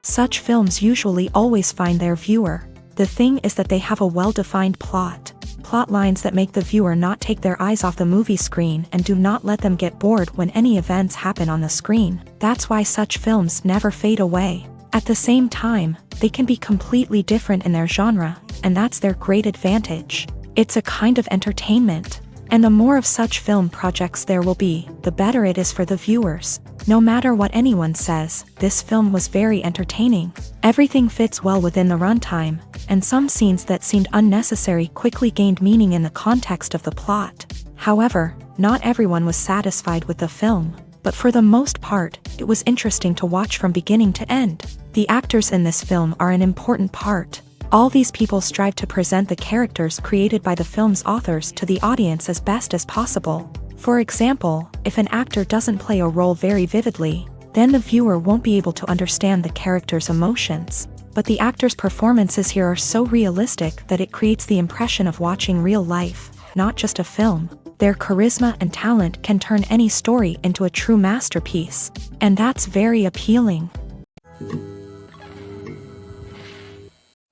Such films usually always find their viewer. The thing is that they have a well-defined plot lines that make the viewer not take their eyes off the movie screen and do not let them get bored when any events happen on the screen. That's why such films never fade away. At the same time, they can be completely different in their genre, and that's their great advantage. It's a kind of entertainment. And the more of such film projects there will be, the better it is for the viewers. No matter what anyone says, this film was very entertaining. Everything fits well within the runtime, and some scenes that seemed unnecessary quickly gained meaning in the context of the plot. However, not everyone was satisfied with the film, but for the most part, it was interesting to watch from beginning to end. The actors in this film are an important part. All these people strive to present the characters created by the film's authors to the audience as best as possible. For example, if an actor doesn't play a role very vividly, then the viewer won't be able to understand the character's emotions. But the actors' performances here are so realistic that it creates the impression of watching real life, not just a film. Their charisma and talent can turn any story into a true masterpiece, and that's very appealing.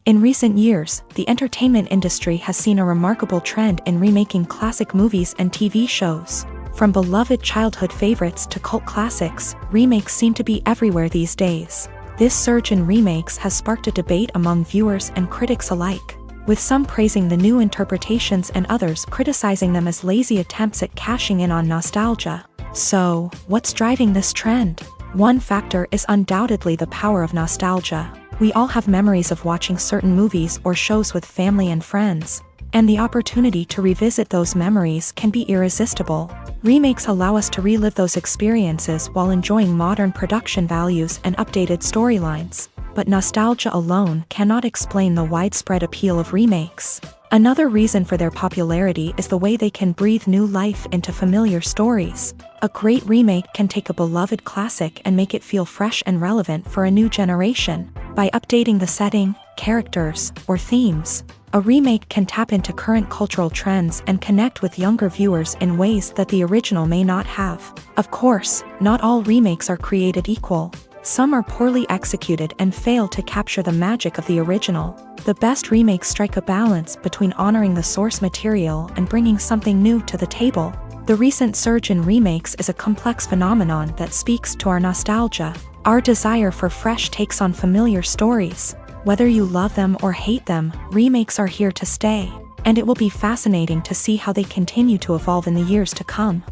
In recent years, the entertainment industry has seen a remarkable trend in remaking classic movies and TV shows. From beloved childhood favorites to cult classics, remakes seem to be everywhere these days. This surge in remakes has sparked a debate among viewers and critics alike, with some praising the new interpretations and others criticizing them as lazy attempts at cashing in on nostalgia. So, what's driving this trend? One factor is undoubtedly the power of nostalgia. We all have memories of watching certain movies or shows with family and friends, and the opportunity to revisit those memories can be irresistible. Remakes allow us to relive those experiences while enjoying modern production values and updated storylines. But nostalgia alone cannot explain the widespread appeal of remakes. Another reason for their popularity is the way they can breathe new life into familiar stories. A great remake can take a beloved classic and make it feel fresh and relevant for a new generation. By updating the setting, characters, or themes, a remake can tap into current cultural trends and connect with younger viewers in ways that the original may not have. Of course, not all remakes are created equal. Some are poorly executed and fail to capture the magic of the original. The best remakes strike a balance between honoring the source material and bringing something new to the table. The recent surge in remakes is a complex phenomenon that speaks to our nostalgia, our desire for fresh takes on familiar stories. Whether you love them or hate them, remakes are here to stay, and it will be fascinating to see how they continue to evolve in the years to come.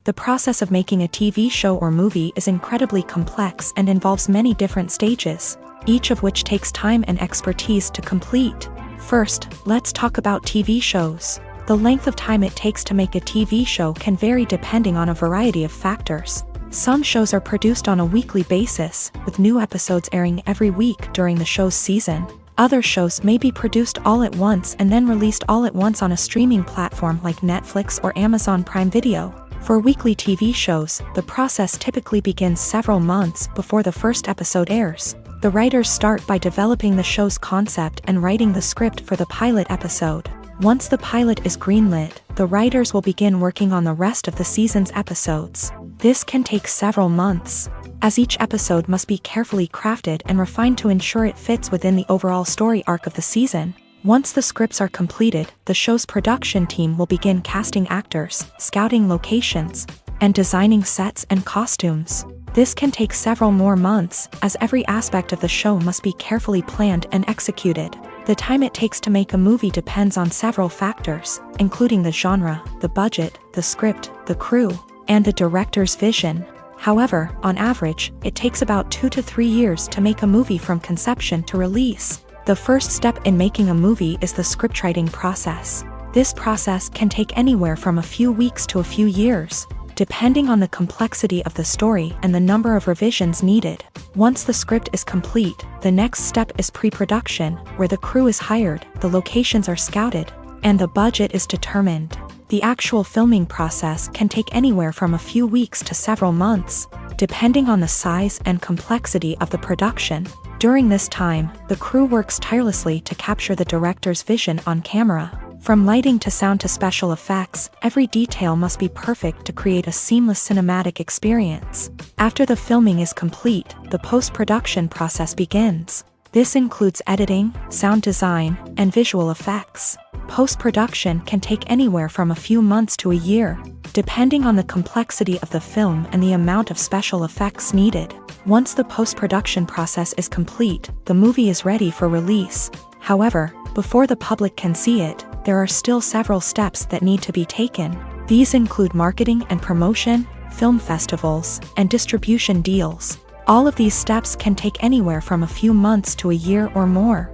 The process of making a TV show or movie is incredibly complex and involves many different stages, each of which takes time and expertise to complete. First, let's talk about TV shows. The length of time it takes to make a TV show can vary depending on a variety of factors. Some shows are produced on a weekly basis, with new episodes airing every week during the show's season. Other shows may be produced all at once and then released all at once on a streaming platform like Netflix or Amazon Prime Video. For weekly TV shows, the process typically begins several months before the first episode airs. The writers start by developing the show's concept and writing the script for the pilot episode. Once the pilot is greenlit, the writers will begin working on the rest of the season's episodes. This can take several months, as each episode must be carefully crafted and refined to ensure it fits within the overall story arc of the season. Once the scripts are completed, the show's production team will begin casting actors, scouting locations, and designing sets and costumes. This can take several more months, as every aspect of the show must be carefully planned and executed. The time it takes to make a movie depends on several factors, including the genre, the budget, the script, the crew, and the director's vision. However, on average, it takes about 2 to 3 years to make a movie from conception to release. The first step in making a movie is the scriptwriting process. This process can take anywhere from a few weeks to a few years, depending on the complexity of the story and the number of revisions needed. Once the script is complete, the next step is pre-production, where the crew is hired, the locations are scouted, and the budget is determined. The actual filming process can take anywhere from a few weeks to several months, depending on the size and complexity of the production. During this time, the crew works tirelessly to capture the director's vision on camera. From lighting to sound to special effects, every detail must be perfect to create a seamless cinematic experience. After the filming is complete, the post-production process begins. This includes editing, sound design, and visual effects. Post-production can take anywhere from a few months to a year, depending on the complexity of the film and the amount of special effects needed. Once the post-production process is complete, the movie is ready for release. However, before the public can see it, there are still several steps that need to be taken. These include marketing and promotion, film festivals, and distribution deals. All of these steps can take anywhere from a few months to a year or more.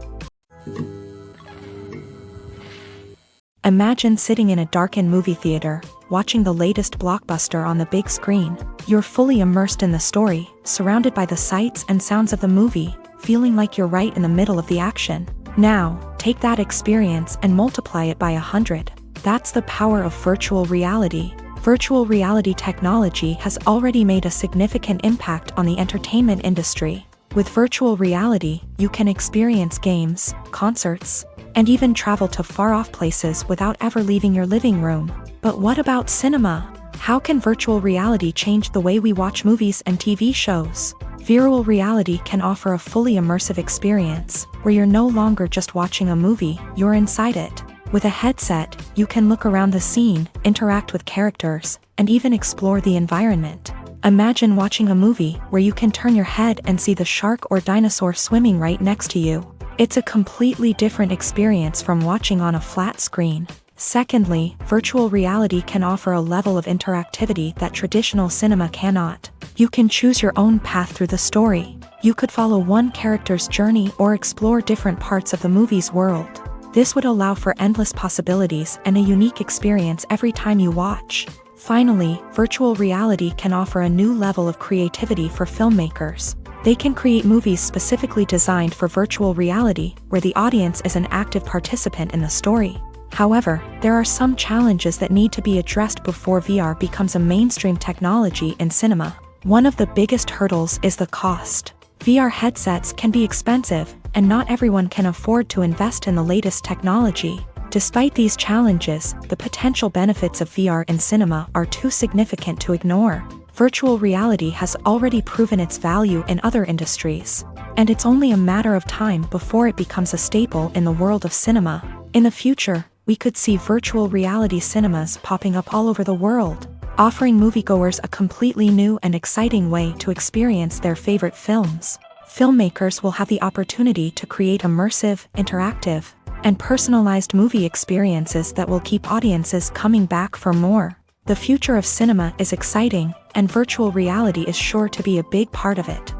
Imagine sitting in a darkened movie theater, watching the latest blockbuster on the big screen. You're fully immersed in the story, surrounded by the sights and sounds of the movie, feeling like you're right in the middle of the action. Now, take that experience and multiply it by 100. That's the power of virtual reality. Virtual reality technology has already made a significant impact on the entertainment industry. With virtual reality, you can experience games, concerts, and even travel to far-off places without ever leaving your living room. But what about cinema? How can virtual reality change the way we watch movies and TV shows? Virtual reality can offer a fully immersive experience, where you're no longer just watching a movie, you're inside it. With a headset, you can look around the scene, interact with characters, and even explore the environment. Imagine watching a movie where you can turn your head and see the shark or dinosaur swimming right next to you. It's a completely different experience from watching on a flat screen. Secondly, virtual reality can offer a level of interactivity that traditional cinema cannot. You can choose your own path through the story. You could follow one character's journey or explore different parts of the movie's world. This would allow for endless possibilities and a unique experience every time you watch. Finally, virtual reality can offer a new level of creativity for filmmakers. They can create movies specifically designed for virtual reality, where the audience is an active participant in the story. However, there are some challenges that need to be addressed before VR becomes a mainstream technology in cinema. One of the biggest hurdles is the cost. VR headsets can be expensive, and not everyone can afford to invest in the latest technology. Despite these challenges, the potential benefits of VR in cinema are too significant to ignore. Virtual reality has already proven its value in other industries, and it's only a matter of time before it becomes a staple in the world of cinema. In the future, we could see virtual reality cinemas popping up all over the world, offering moviegoers a completely new and exciting way to experience their favorite films. Filmmakers will have the opportunity to create immersive, interactive, and personalized movie experiences that will keep audiences coming back for more. The future of cinema is exciting, and virtual reality is sure to be a big part of it.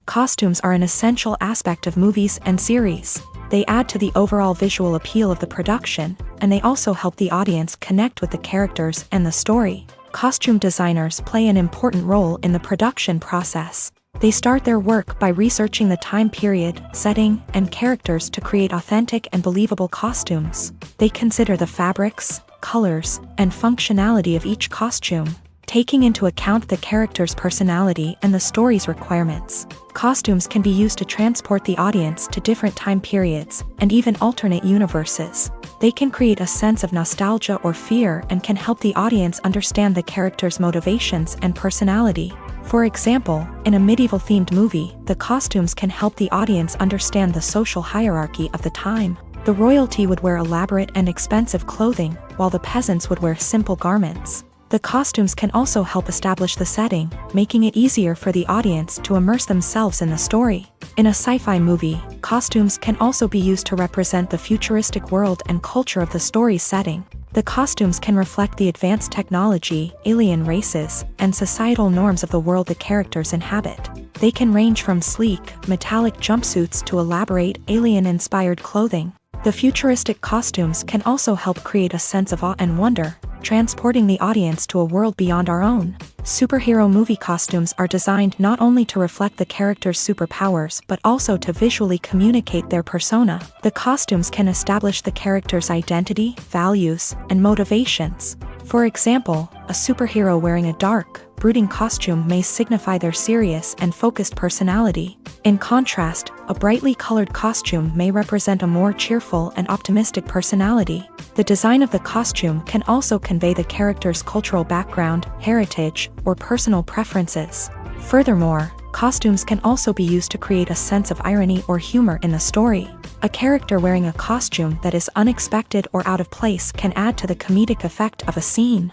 Costumes are an essential aspect of movies and series. They add to the overall visual appeal of the production, and they also help the audience connect with the characters and the story. Costume designers play an important role in the production process. They start their work by researching the time period, setting, and characters to create authentic and believable costumes. They consider the fabrics, colors, and functionality of each costume, taking into account the character's personality and the story's requirements. Costumes can be used to transport the audience to different time periods and even alternate universes. They can create a sense of nostalgia or fear and can help the audience understand the character's motivations and personality. For example, in a medieval-themed movie, the costumes can help the audience understand the social hierarchy of the time. The royalty would wear elaborate and expensive clothing, while the peasants would wear simple garments. The costumes can also help establish the setting, making it easier for the audience to immerse themselves in the story. In a sci-fi movie, costumes can also be used to represent the futuristic world and culture of the story's setting. The costumes can reflect the advanced technology, alien races, and societal norms of the world the characters inhabit. They can range from sleek, metallic jumpsuits to elaborate, alien-inspired clothing. The futuristic costumes can also help create a sense of awe and wonder, transporting the audience to a world beyond our own. Superhero movie costumes are designed not only to reflect the character's superpowers but also to visually communicate their persona. The costumes can establish the character's identity, values, and motivations. For example, a superhero wearing a dark, brooding costume may signify their serious and focused personality. In contrast, a brightly colored costume may represent a more cheerful and optimistic personality. The design of the costume can also convey the character's cultural background, heritage, or personal preferences. Furthermore, costumes can also be used to create a sense of irony or humor in the story. A character wearing a costume that is unexpected or out of place can add to the comedic effect of a scene.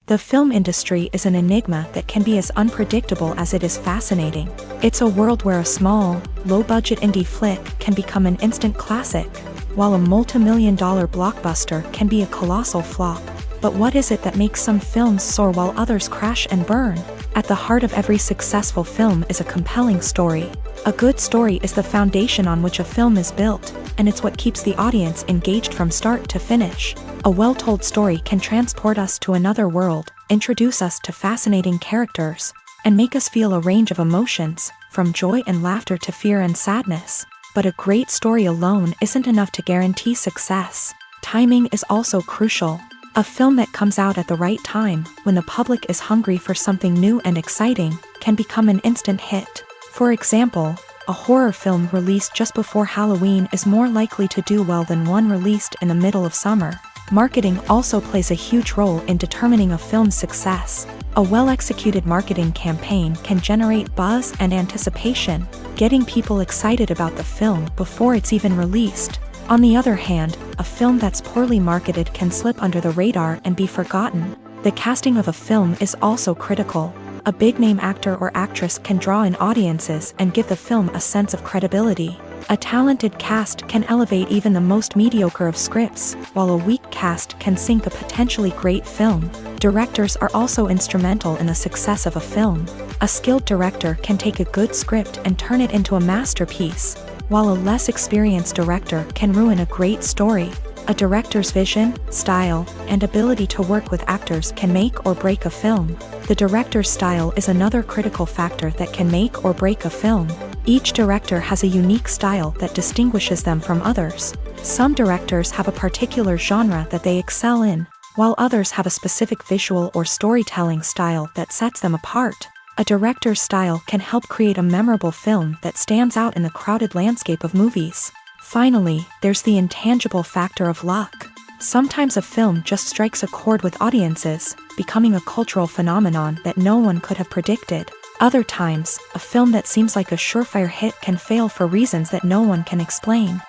The film industry is an enigma that can be as unpredictable as it is fascinating. It's a world where a small, low-budget indie flick can become an instant classic, while a multi-million-dollar blockbuster can be a colossal flop. But what is it that makes some films soar while others crash and burn? At the heart of every successful film is a compelling story. A good story is the foundation on which a film is built, and it's what keeps the audience engaged from start to finish. A well-told story can transport us to another world, introduce us to fascinating characters, and make us feel a range of emotions, from joy and laughter to fear and sadness. But a great story alone isn't enough to guarantee success. Timing is also crucial. A film that comes out at the right time, when the public is hungry for something new and exciting, can become an instant hit. For example, a horror film released just before Halloween is more likely to do well than one released in the middle of summer. Marketing also plays a huge role in determining a film's success. A well-executed marketing campaign can generate buzz and anticipation, getting people excited about the film before it's even released. On the other hand, a film that's poorly marketed can slip under the radar and be forgotten. The casting of a film is also critical. A big-name actor or actress can draw in audiences and give the film a sense of credibility. A talented cast can elevate even the most mediocre of scripts, while a weak cast can sink a potentially great film. Directors are also instrumental in the success of a film. A skilled director can take a good script and turn it into a masterpiece, while a less experienced director can ruin a great story. A director's vision, style, and ability to work with actors can make or break a film. The director's style is another critical factor that can make or break a film. Each director has a unique style that distinguishes them from others. Some directors have a particular genre that they excel in, while others have a specific visual or storytelling style that sets them apart. A director's style can help create a memorable film that stands out in the crowded landscape of movies. Finally, there's the intangible factor of luck. Sometimes a film just strikes a chord with audiences, becoming a cultural phenomenon that no one could have predicted. Other times, a film that seems like a surefire hit can fail for reasons that no one can explain.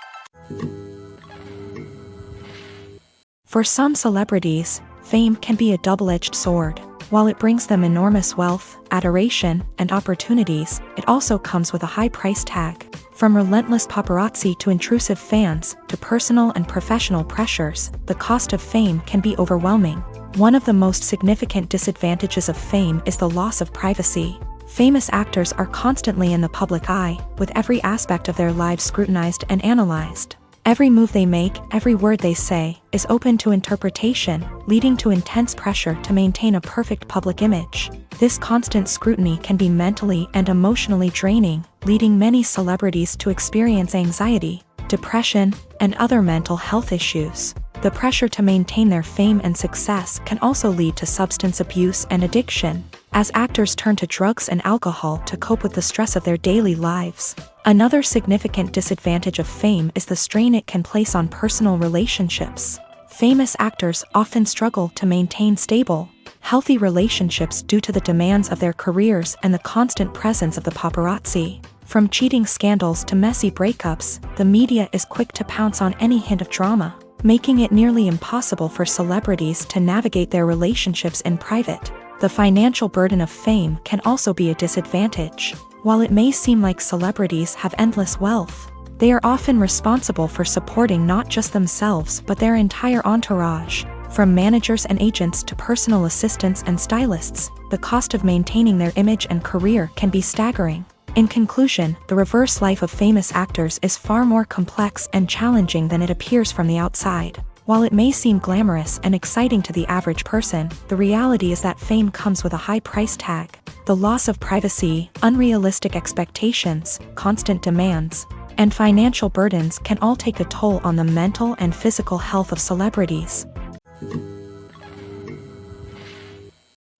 For some celebrities, fame can be a double-edged sword. While it brings them enormous wealth, adoration, and opportunities, it also comes with a high price tag. From relentless paparazzi to intrusive fans, to personal and professional pressures, the cost of fame can be overwhelming. One of the most significant disadvantages of fame is the loss of privacy. Famous actors are constantly in the public eye, with every aspect of their lives scrutinized and analyzed. Every move they make, every word they say, is open to interpretation, leading to intense pressure to maintain a perfect public image. This constant scrutiny can be mentally and emotionally draining, leading many celebrities to experience anxiety, depression, and other mental health issues. The pressure to maintain their fame and success can also lead to substance abuse and addiction, as actors turn to drugs and alcohol to cope with the stress of their daily lives. Another significant disadvantage of fame is the strain it can place on personal relationships. Famous actors often struggle to maintain stable, healthy relationships due to the demands of their careers and the constant presence of the paparazzi. From cheating scandals to messy breakups, the media is quick to pounce on any hint of drama, making it nearly impossible for celebrities to navigate their relationships in private. The financial burden of fame can also be a disadvantage. While it may seem like celebrities have endless wealth, they are often responsible for supporting not just themselves but their entire entourage. From managers and agents to personal assistants and stylists, the cost of maintaining their image and career can be staggering. In conclusion, the reverse life of famous actors is far more complex and challenging than it appears from the outside. While it may seem glamorous and exciting to the average person, the reality is that fame comes with a high price tag. The loss of privacy, unrealistic expectations, constant demands, and financial burdens can all take a toll on the mental and physical health of celebrities.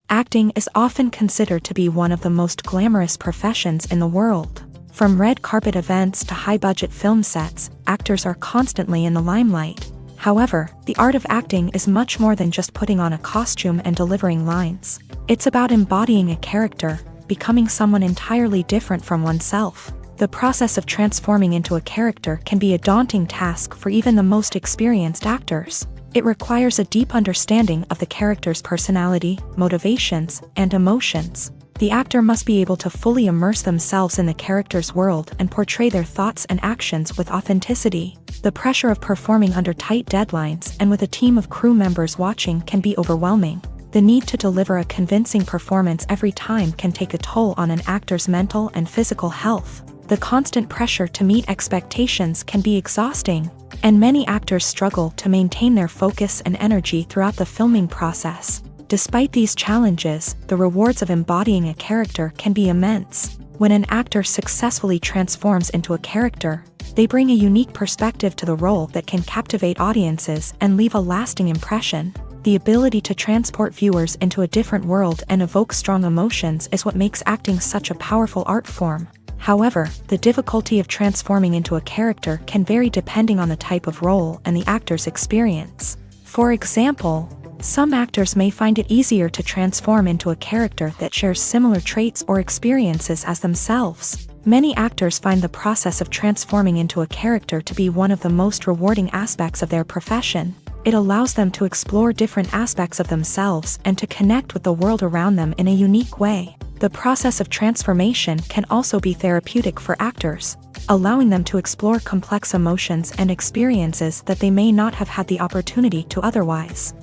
Acting is often considered to be one of the most glamorous professions in the world. From red carpet events to high-budget film sets, actors are constantly in the limelight. However, the art of acting is much more than just putting on a costume and delivering lines. It's about embodying a character, becoming someone entirely different from oneself. The process of transforming into a character can be a daunting task for even the most experienced actors. It requires a deep understanding of the character's personality, motivations, and emotions. The actor must be able to fully immerse themselves in the character's world and portray their thoughts and actions with authenticity. The pressure of performing under tight deadlines and with a team of crew members watching can be overwhelming. The need to deliver a convincing performance every time can take a toll on an actor's mental and physical health. The constant pressure to meet expectations can be exhausting, and many actors struggle to maintain their focus and energy throughout the filming process. Despite these challenges, the rewards of embodying a character can be immense. When an actor successfully transforms into a character, they bring a unique perspective to the role that can captivate audiences and leave a lasting impression. The ability to transport viewers into a different world and evoke strong emotions is what makes acting such a powerful art form. However, the difficulty of transforming into a character can vary depending on the type of role and the actor's experience. For example, some actors may find it easier to transform into a character that shares similar traits or experiences as themselves. Many actors find the process of transforming into a character to be one of the most rewarding aspects of their profession. It allows them to explore different aspects of themselves and to connect with the world around them in a unique way. The process of transformation can also be therapeutic for actors, allowing them to explore complex emotions and experiences that they may not have had the opportunity to otherwise.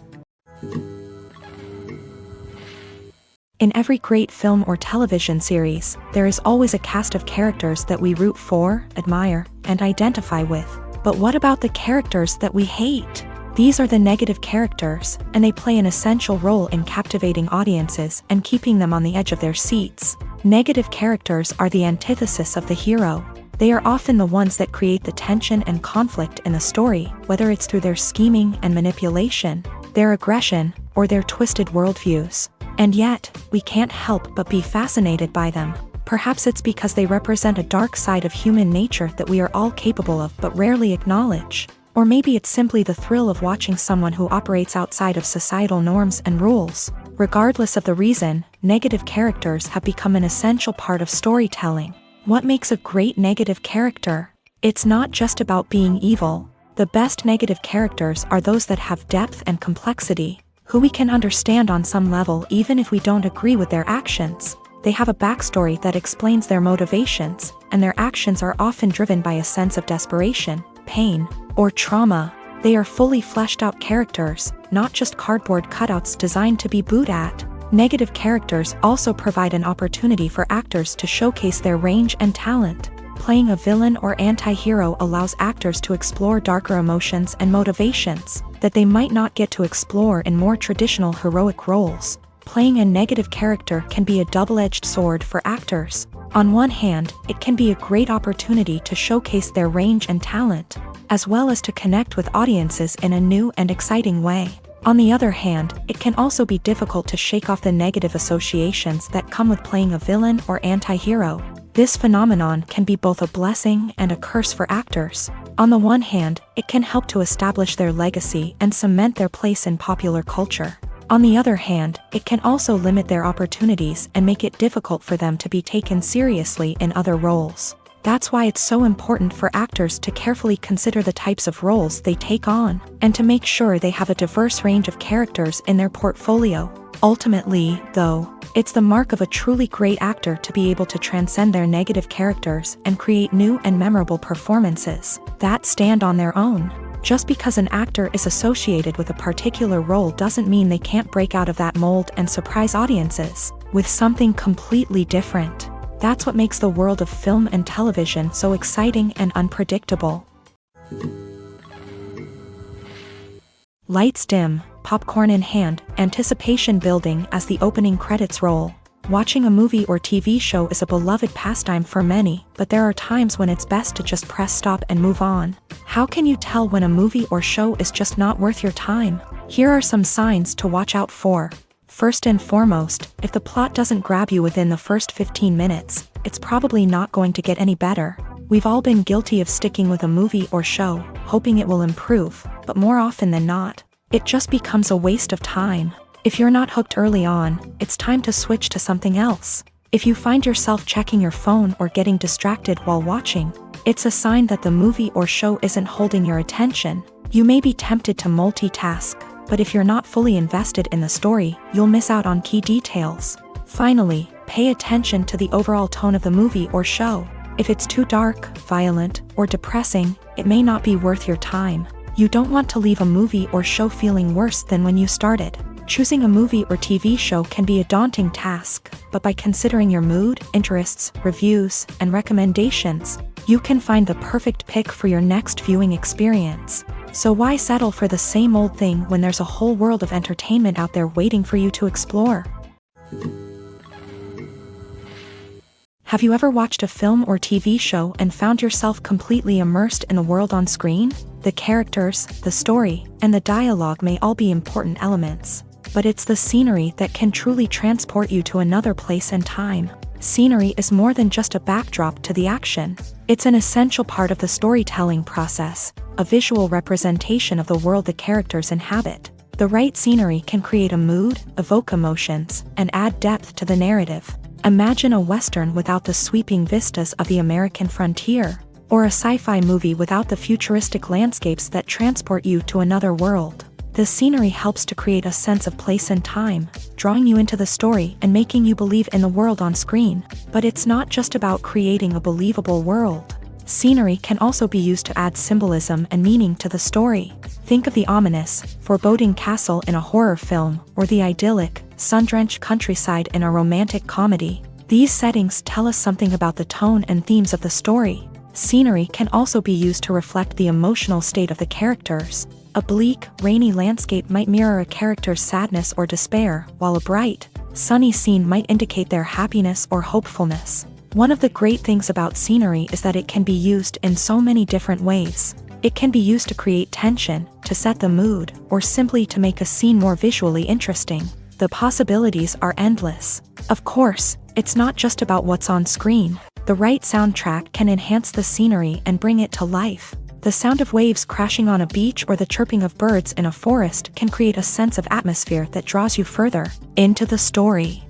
In every great film or television series, there is always a cast of characters that we root for, admire, and identify with. But what about the characters that we hate? These are the negative characters, and they play an essential role in captivating audiences and keeping them on the edge of their seats. Negative characters are the antithesis of the hero. They are often the ones that create the tension and conflict in the story, whether it's through their scheming and manipulation, their aggression, or their twisted worldviews. And yet, we can't help but be fascinated by them. Perhaps it's because they represent a dark side of human nature that we are all capable of but rarely acknowledge. Or maybe it's simply the thrill of watching someone who operates outside of societal norms and rules. Regardless of the reason, negative characters have become an essential part of storytelling. What makes a great negative character? It's not just about being evil. The best negative characters are those that have depth and complexity, who we can understand on some level even if we don't agree with their actions. They have a backstory that explains their motivations, and their actions are often driven by a sense of desperation, pain, or trauma. They are fully fleshed out characters, not just cardboard cutouts designed to be booed at. Negative characters also provide an opportunity for actors to showcase their range and talent. Playing a villain or anti-hero allows actors to explore darker emotions and motivations that they might not get to explore in more traditional heroic roles. Playing a negative character can be a double-edged sword for actors. On one hand, it can be a great opportunity to showcase their range and talent, as well as to connect with audiences in a new and exciting way. On the other hand, it can also be difficult to shake off the negative associations that come with playing a villain or anti-hero. This phenomenon can be both a blessing and a curse for actors. On the one hand, it can help to establish their legacy and cement their place in popular culture. On the other hand, it can also limit their opportunities and make it difficult for them to be taken seriously in other roles. That's why it's so important for actors to carefully consider the types of roles they take on, and to make sure they have a diverse range of characters in their portfolio. Ultimately, though, it's the mark of a truly great actor to be able to transcend their negative characters and create new and memorable performances that stand on their own. Just because an actor is associated with a particular role doesn't mean they can't break out of that mold and surprise audiences with something completely different. That's what makes the world of film and television so exciting and unpredictable. Lights dim, popcorn in hand, anticipation building as the opening credits roll. Watching a movie or TV show is a beloved pastime for many, but there are times when it's best to just press stop and move on. How can you tell when a movie or show is just not worth your time? Here are some signs to watch out for. First and foremost, if the plot doesn't grab you within the first 15 minutes, it's probably not going to get any better. We've all been guilty of sticking with a movie or show, hoping it will improve, but more often than not, it just becomes a waste of time. If you're not hooked early on, it's time to switch to something else. If you find yourself checking your phone or getting distracted while watching, it's a sign that the movie or show isn't holding your attention. You may be tempted to multitask, but if you're not fully invested in the story, you'll miss out on key details. Finally, pay attention to the overall tone of the movie or show. If it's too dark, violent, or depressing, it may not be worth your time. You don't want to leave a movie or show feeling worse than when you started. Choosing a movie or TV show can be a daunting task, but by considering your mood, interests, reviews, and recommendations, you can find the perfect pick for your next viewing experience. So why settle for the same old thing when there's a whole world of entertainment out there waiting for you to explore? Have you ever watched a film or TV show and found yourself completely immersed in the world on screen? The characters, the story, and the dialogue may all be important elements, but it's the scenery that can truly transport you to another place and time. Scenery is more than just a backdrop to the action. It's an essential part of the storytelling process, a visual representation of the world the characters inhabit. The right scenery can create a mood, evoke emotions, and add depth to the narrative. Imagine a Western without the sweeping vistas of the American frontier, or a sci-fi movie without the futuristic landscapes that transport you to another world. The scenery helps to create a sense of place and time, drawing you into the story and making you believe in the world on screen. But it's not just about creating a believable world. Scenery can also be used to add symbolism and meaning to the story. Think of the ominous, foreboding castle in a horror film, or the idyllic, sun-drenched countryside in a romantic comedy. These settings tell us something about the tone and themes of the story. Scenery can also be used to reflect the emotional state of the characters. A bleak, rainy landscape might mirror a character's sadness or despair, while a bright, sunny scene might indicate their happiness or hopefulness. One of the great things about scenery is that it can be used in so many different ways. It can be used to create tension, to set the mood, or simply to make a scene more visually interesting. The possibilities are endless. Of course, it's not just about what's on screen. The right soundtrack can enhance the scenery and bring it to life. The sound of waves crashing on a beach or the chirping of birds in a forest can create a sense of atmosphere that draws you further into the story.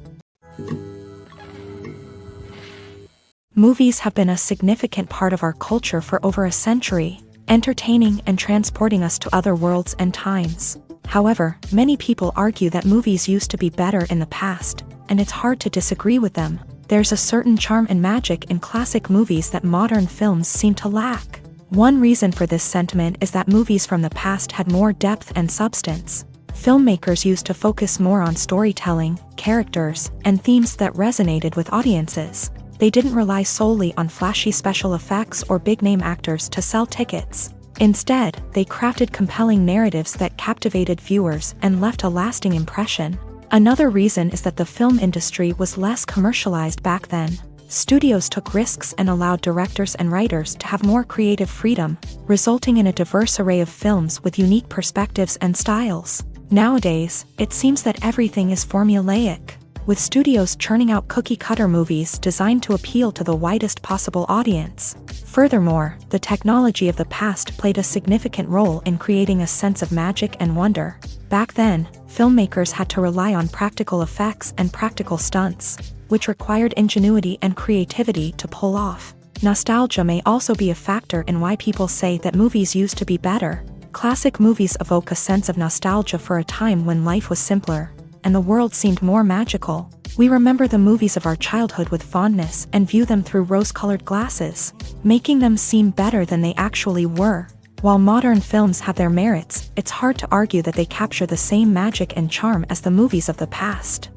Movies have been a significant part of our culture for over a century, entertaining and transporting us to other worlds and times. However, many people argue that movies used to be better in the past, and it's hard to disagree with them. There's a certain charm and magic in classic movies that modern films seem to lack. One reason for this sentiment is that movies from the past had more depth and substance. Filmmakers used to focus more on storytelling, characters, and themes that resonated with audiences. They didn't rely solely on flashy special effects or big-name actors to sell tickets. Instead, they crafted compelling narratives that captivated viewers and left a lasting impression. Another reason is that the film industry was less commercialized back then. Studios took risks and allowed directors and writers to have more creative freedom, resulting in a diverse array of films with unique perspectives and styles. Nowadays, it seems that everything is formulaic, with studios churning out cookie-cutter movies designed to appeal to the widest possible audience. Furthermore, the technology of the past played a significant role in creating a sense of magic and wonder. Back then, filmmakers had to rely on practical effects and practical stunts, which required ingenuity and creativity to pull off. Nostalgia may also be a factor in why people say that movies used to be better. Classic movies evoke a sense of nostalgia for a time when life was simpler, and the world seemed more magical. We remember the movies of our childhood with fondness and view them through rose-colored glasses, making them seem better than they actually were. While modern films have their merits, it's hard to argue that they capture the same magic and charm as the movies of the past.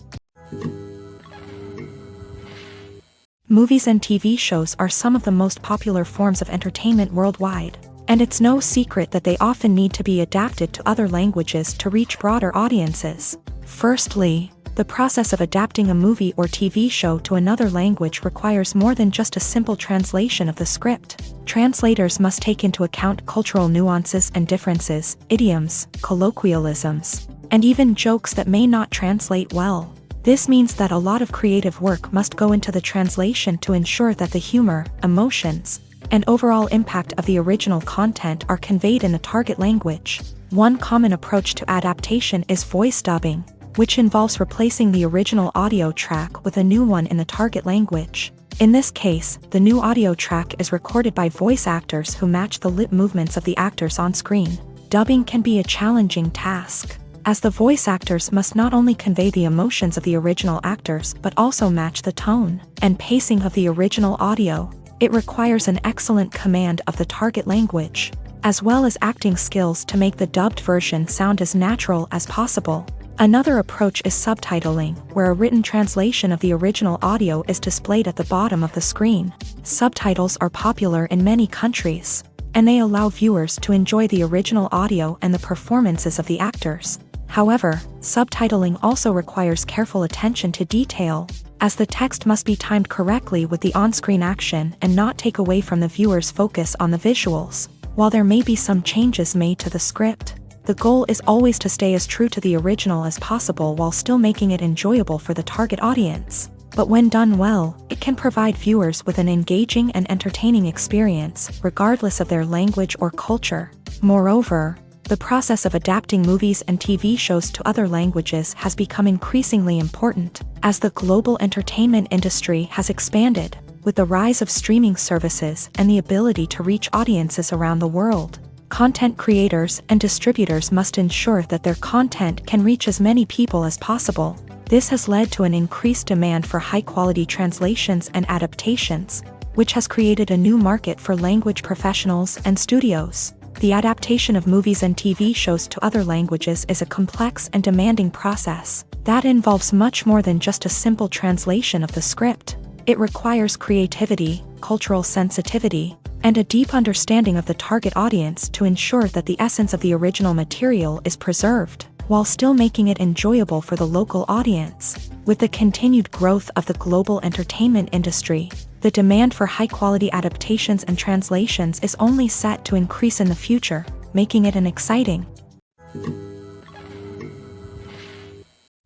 Movies and TV shows are some of the most popular forms of entertainment worldwide, and it's no secret that they often need to be adapted to other languages to reach broader audiences. Firstly, The process of adapting a movie or TV show to another language requires more than just a simple translation of the script. Translators must take into account cultural nuances and differences, idioms, colloquialisms, and even jokes that may not translate well. This means that a lot of creative work must go into the translation to ensure that the humor, emotions, and overall impact of the original content are conveyed in the target language. One common approach to adaptation is voice dubbing, which involves replacing the original audio track with a new one in the target language. In this case, the new audio track is recorded by voice actors who match the lip movements of the actors on screen. Dubbing can be a challenging task, as the voice actors must not only convey the emotions of the original actors but also match the tone and pacing of the original audio. It requires an excellent command of the target language, as well as acting skills to make the dubbed version sound as natural as possible. Another approach is subtitling, where a written translation of the original audio is displayed at the bottom of the screen. Subtitles are popular in many countries, and they allow viewers to enjoy the original audio and the performances of the actors. However, subtitling also requires careful attention to detail, as the text must be timed correctly with the on-screen action and not take away from the viewer's focus on the visuals. While there may be some changes made to the script, the goal is always to stay as true to the original as possible while still making it enjoyable for the target audience. But when done well, it can provide viewers with an engaging and entertaining experience, regardless of their language or culture. Moreover, the process of adapting movies and TV shows to other languages has become increasingly important, as the global entertainment industry has expanded, with the rise of streaming services and the ability to reach audiences around the world. Content creators and distributors must ensure that their content can reach as many people as possible. This has led to an increased demand for high-quality translations and adaptations, which has created a new market for language professionals and studios. The adaptation of movies and TV shows to other languages is a complex and demanding process that involves much more than just a simple translation of the script. It requires creativity, cultural sensitivity, and a deep understanding of the target audience to ensure that the essence of the original material is preserved, while still making it enjoyable for the local audience. With the continued growth of the global entertainment industry, the demand for high-quality adaptations and translations is only set to increase in the future, making it an exciting.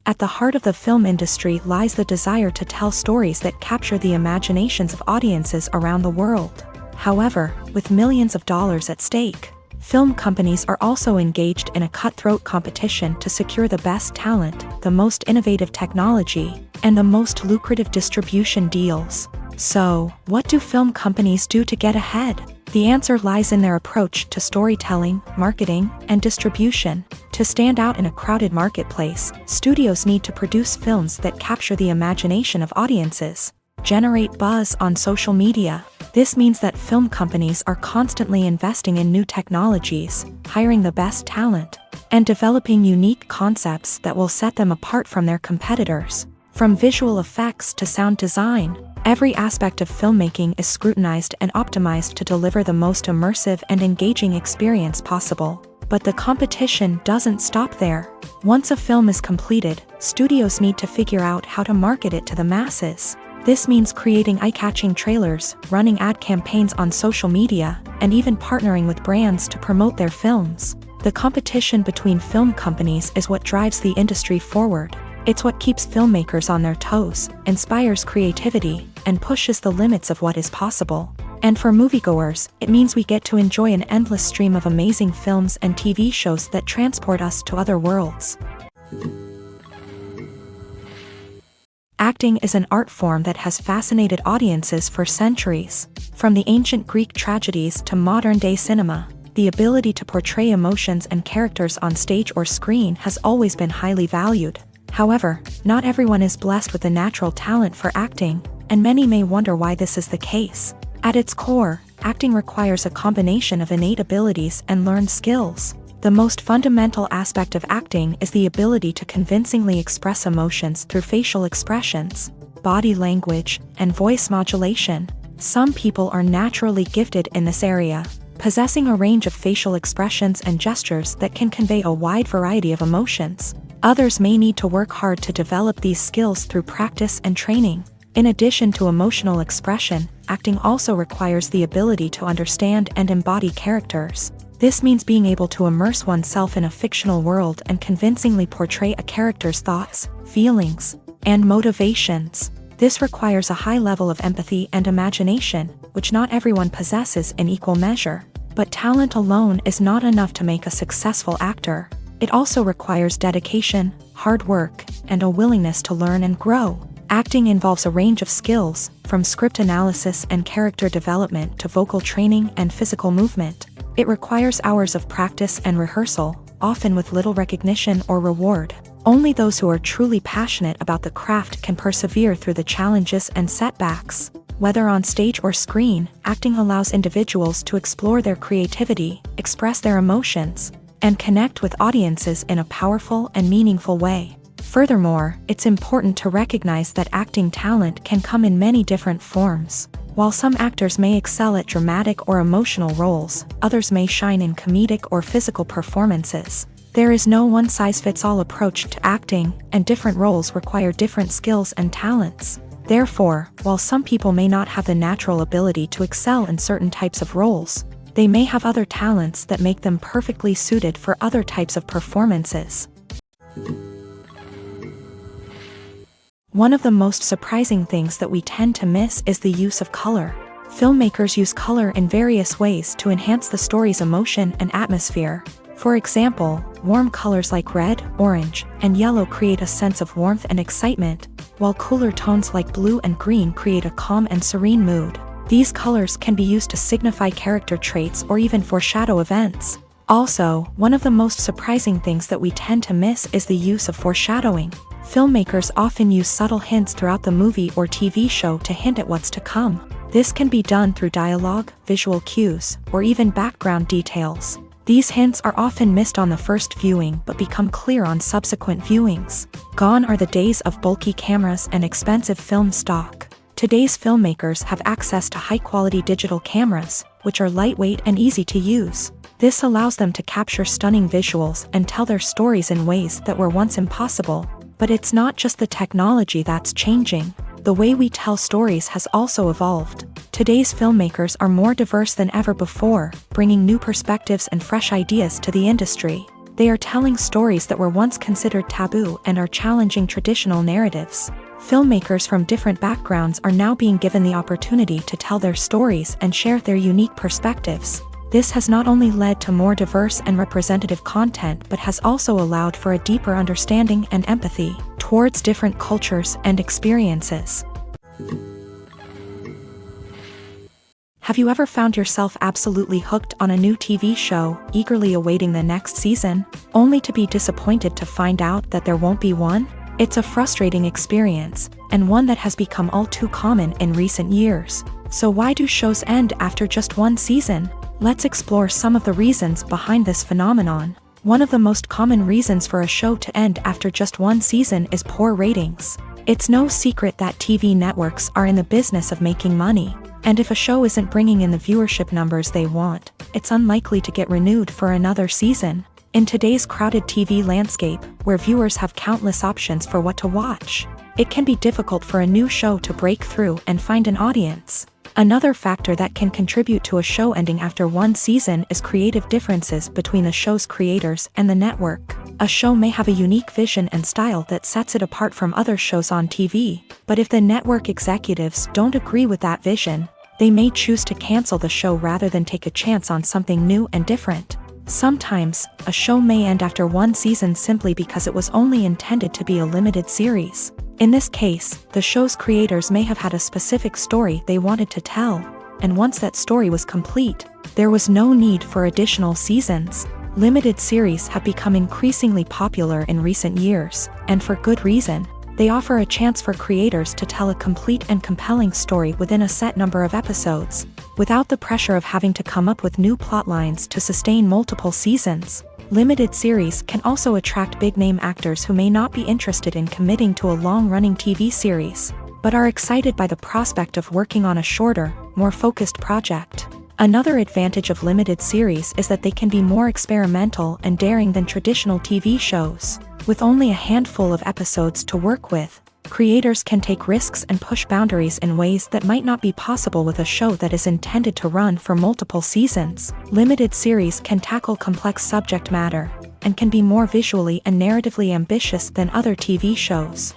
At the heart of the film industry lies the desire to tell stories that capture the imaginations of audiences around the world. However, with millions of dollars at stake, film companies are also engaged in a cutthroat competition to secure the best talent, the most innovative technology, and the most lucrative distribution deals. So, what do film companies do to get ahead? The answer lies in their approach to storytelling, marketing, and distribution. To stand out in a crowded marketplace, studios need to produce films that capture the imagination of audiences, generate buzz on social media. This means that film companies are constantly investing in new technologies, hiring the best talent, and developing unique concepts that will set them apart from their competitors. From visual effects to sound design, every aspect of filmmaking is scrutinized and optimized to deliver the most immersive and engaging experience possible. But the competition doesn't stop there. Once a film is completed, studios need to figure out how to market it to the masses. This means creating eye-catching trailers, running ad campaigns on social media, and even partnering with brands to promote their films. The competition between film companies is what drives the industry forward. It's what keeps filmmakers on their toes, inspires creativity, and pushes the limits of what is possible. And for moviegoers, it means we get to enjoy an endless stream of amazing films and TV shows that transport us to other worlds. Acting is an art form that has fascinated audiences for centuries. From the ancient Greek tragedies to modern-day cinema, the ability to portray emotions and characters on stage or screen has always been highly valued. However, not everyone is blessed with the natural talent for acting, and many may wonder why this is the case. At its core, acting requires a combination of innate abilities and learned skills. The most fundamental aspect of acting is the ability to convincingly express emotions through facial expressions, body language, and voice modulation. Some people are naturally gifted in this area, possessing a range of facial expressions and gestures that can convey a wide variety of emotions. Others may need to work hard to develop these skills through practice and training. In addition to emotional expression, acting also requires the ability to understand and embody characters. This means being able to immerse oneself in a fictional world and convincingly portray a character's thoughts, feelings, and motivations. This requires a high level of empathy and imagination, which not everyone possesses in equal measure. But talent alone is not enough to make a successful actor. It also requires dedication, hard work, and a willingness to learn and grow. Acting involves a range of skills, from script analysis and character development to vocal training and physical movement. It requires hours of practice and rehearsal, often with little recognition or reward. Only those who are truly passionate about the craft can persevere through the challenges and setbacks. Whether on stage or screen, acting allows individuals to explore their creativity, express their emotions, and connect with audiences in a powerful and meaningful way. Furthermore, it's important to recognize that acting talent can come in many different forms. While some actors may excel at dramatic or emotional roles, others may shine in comedic or physical performances. There is no one-size-fits-all approach to acting, and different roles require different skills and talents. Therefore, while some people may not have the natural ability to excel in certain types of roles, they may have other talents that make them perfectly suited for other types of performances. One of the most surprising things that we tend to miss is the use of color. Filmmakers use color in various ways to enhance the story's emotion and atmosphere. For example, warm colors like red, orange, and yellow create a sense of warmth and excitement, while cooler tones like blue and green create a calm and serene mood. These colors can be used to signify character traits or even foreshadow events. Also, one of the most surprising things that we tend to miss is the use of foreshadowing. Filmmakers often use subtle hints throughout the movie or TV show to hint at what's to come. This can be done through dialogue, visual cues, or even background details. These hints are often missed on the first viewing but become clear on subsequent viewings. Gone are the days of bulky cameras and expensive film stock. Today's filmmakers have access to high-quality digital cameras, which are lightweight and easy to use. This allows them to capture stunning visuals and tell their stories in ways that were once impossible. But it's not just the technology that's changing. The way we tell stories has also evolved. Today's filmmakers are more diverse than ever before, bringing new perspectives and fresh ideas to the industry. They are telling stories that were once considered taboo and are challenging traditional narratives. Filmmakers from different backgrounds are now being given the opportunity to tell their stories and share their unique perspectives. This has not only led to more diverse and representative content but has also allowed for a deeper understanding and empathy towards different cultures and experiences. Have you ever found yourself absolutely hooked on a new TV show, eagerly awaiting the next season, only to be disappointed to find out that there won't be one? It's a frustrating experience, and one that has become all too common in recent years. So why do shows end after just one season? Let's explore some of the reasons behind this phenomenon. One of the most common reasons for a show to end after just one season is poor ratings. It's no secret that TV networks are in the business of making money, and if a show isn't bringing in the viewership numbers they want, it's unlikely to get renewed for another season. In today's crowded TV landscape, where viewers have countless options for what to watch, it can be difficult for a new show to break through and find an audience. Another factor that can contribute to a show ending after one season is creative differences between the show's creators and the network. A show may have a unique vision and style that sets it apart from other shows on TV, but if the network executives don't agree with that vision, they may choose to cancel the show rather than take a chance on something new and different. Sometimes, a show may end after one season simply because it was only intended to be a limited series. In this case, the show's creators may have had a specific story they wanted to tell, and once that story was complete, there was no need for additional seasons. Limited series have become increasingly popular in recent years, and for good reason. They offer a chance for creators to tell a complete and compelling story within a set number of episodes, without the pressure of having to come up with new plotlines to sustain multiple seasons. Limited series can also attract big-name actors who may not be interested in committing to a long-running TV series, but are excited by the prospect of working on a shorter, more focused project. Another advantage of limited series is that they can be more experimental and daring than traditional TV shows. With only a handful of episodes to work with, creators can take risks and push boundaries in ways that might not be possible with a show that is intended to run for multiple seasons. Limited series can tackle complex subject matter, and can be more visually and narratively ambitious than other TV shows.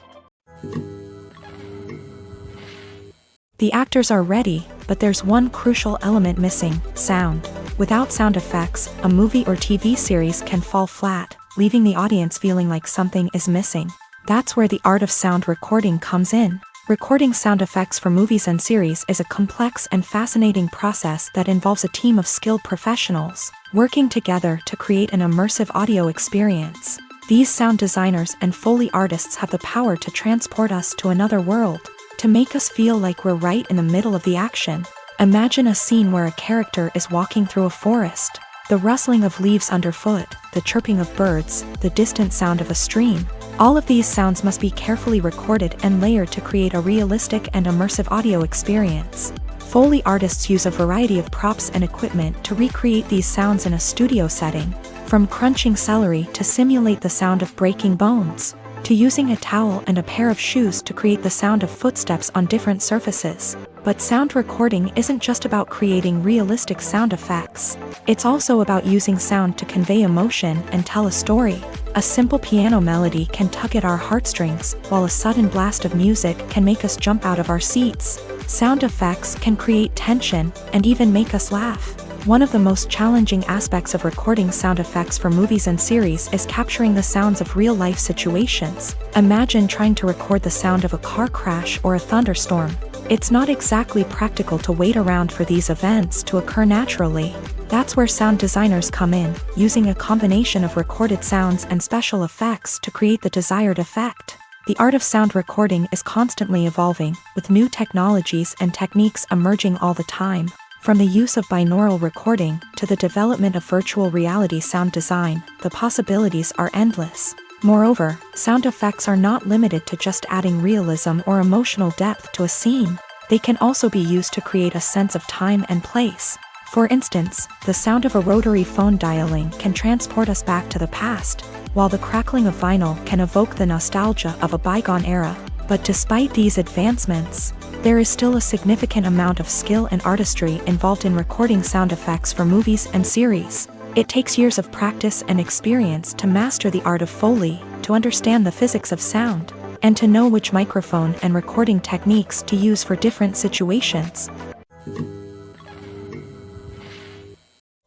The actors are ready, but there's one crucial element missing: sound. Without sound effects, a movie or TV series can fall flat, leaving the audience feeling like something is missing. That's where the art of sound recording comes in. Recording sound effects for movies and series is a complex and fascinating process that involves a team of skilled professionals working together to create an immersive audio experience. These sound designers and Foley artists have the power to transport us to another world, to make us feel like we're right in the middle of the action. Imagine a scene where a character is walking through a forest. The rustling of leaves underfoot, the chirping of birds, the distant sound of a stream. All of these sounds must be carefully recorded and layered to create a realistic and immersive audio experience. Foley artists use a variety of props and equipment to recreate these sounds in a studio setting, from crunching celery to simulate the sound of breaking bones, to using a towel and a pair of shoes to create the sound of footsteps on different surfaces. But sound recording isn't just about creating realistic sound effects. It's also about using sound to convey emotion and tell a story. A simple piano melody can tug at our heartstrings, while a sudden blast of music can make us jump out of our seats. Sound effects can create tension and even make us laugh. One of the most challenging aspects of recording sound effects for movies and series is capturing the sounds of real-life situations. Imagine trying to record the sound of a car crash or a thunderstorm. It's not exactly practical to wait around for these events to occur naturally. That's where sound designers come in, using a combination of recorded sounds and special effects to create the desired effect. The art of sound recording is constantly evolving, with new technologies and techniques emerging all the time. From the use of binaural recording to the development of virtual reality sound design, the possibilities are endless. Moreover, sound effects are not limited to just adding realism or emotional depth to a scene. They can also be used to create a sense of time and place. For instance, the sound of a rotary phone dialing can transport us back to the past, while the crackling of vinyl can evoke the nostalgia of a bygone era. But despite these advancements, there is still a significant amount of skill and artistry involved in recording sound effects for movies and series. It takes years of practice and experience to master the art of Foley, to understand the physics of sound, and to know which microphone and recording techniques to use for different situations.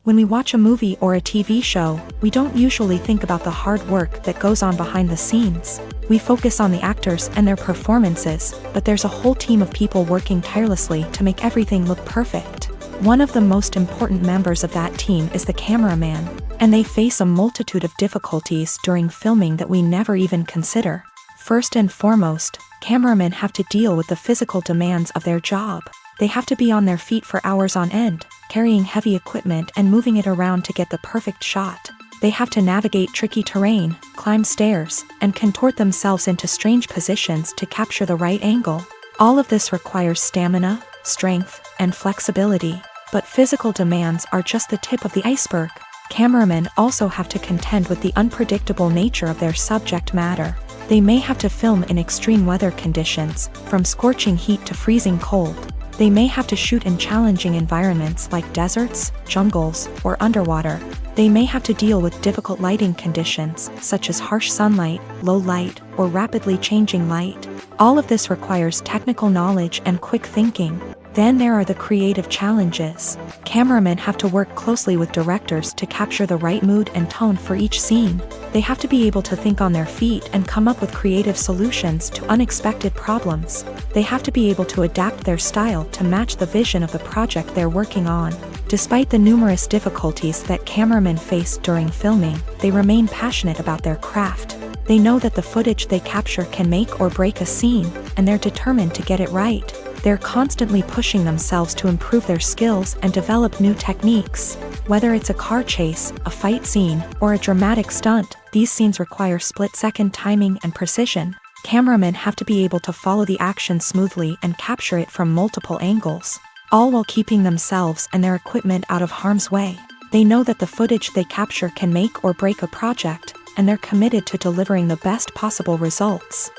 When we watch a movie or a TV show, we don't usually think about the hard work that goes on behind the scenes. We focus on the actors and their performances, but there's a whole team of people working tirelessly to make everything look perfect. One of the most important members of that team is the cameraman, and they face a multitude of difficulties during filming that we never even consider. First and foremost, cameramen have to deal with the physical demands of their job. They have to be on their feet for hours on end, carrying heavy equipment and moving it around to get the perfect shot. They have to navigate tricky terrain, climb stairs, and contort themselves into strange positions to capture the right angle. All of this requires stamina, strength, and flexibility. But physical demands are just the tip of the iceberg. Cameramen also have to contend with the unpredictable nature of their subject matter. They may have to film in extreme weather conditions, from scorching heat to freezing cold. They may have to shoot in challenging environments like deserts, jungles, or underwater. They may have to deal with difficult lighting conditions, such as harsh sunlight, low light, or rapidly changing light. All of this requires technical knowledge and quick thinking. Then there are the creative challenges. Cameramen have to work closely with directors to capture the right mood and tone for each scene. They have to be able to think on their feet and come up with creative solutions to unexpected problems. They have to be able to adapt their style to match the vision of the project they're working on. Despite the numerous difficulties that cameramen face during filming, they remain passionate about their craft. They know that the footage they capture can make or break a scene, and they're determined to get it right. They're constantly pushing themselves to improve their skills and develop new techniques. Whether it's a car chase, a fight scene, or a dramatic stunt, these scenes require split-second timing and precision. Cameramen have to be able to follow the action smoothly and capture it from multiple angles, all while keeping themselves and their equipment out of harm's way. They know that the footage they capture can make or break a project, and they're committed to delivering the best possible results.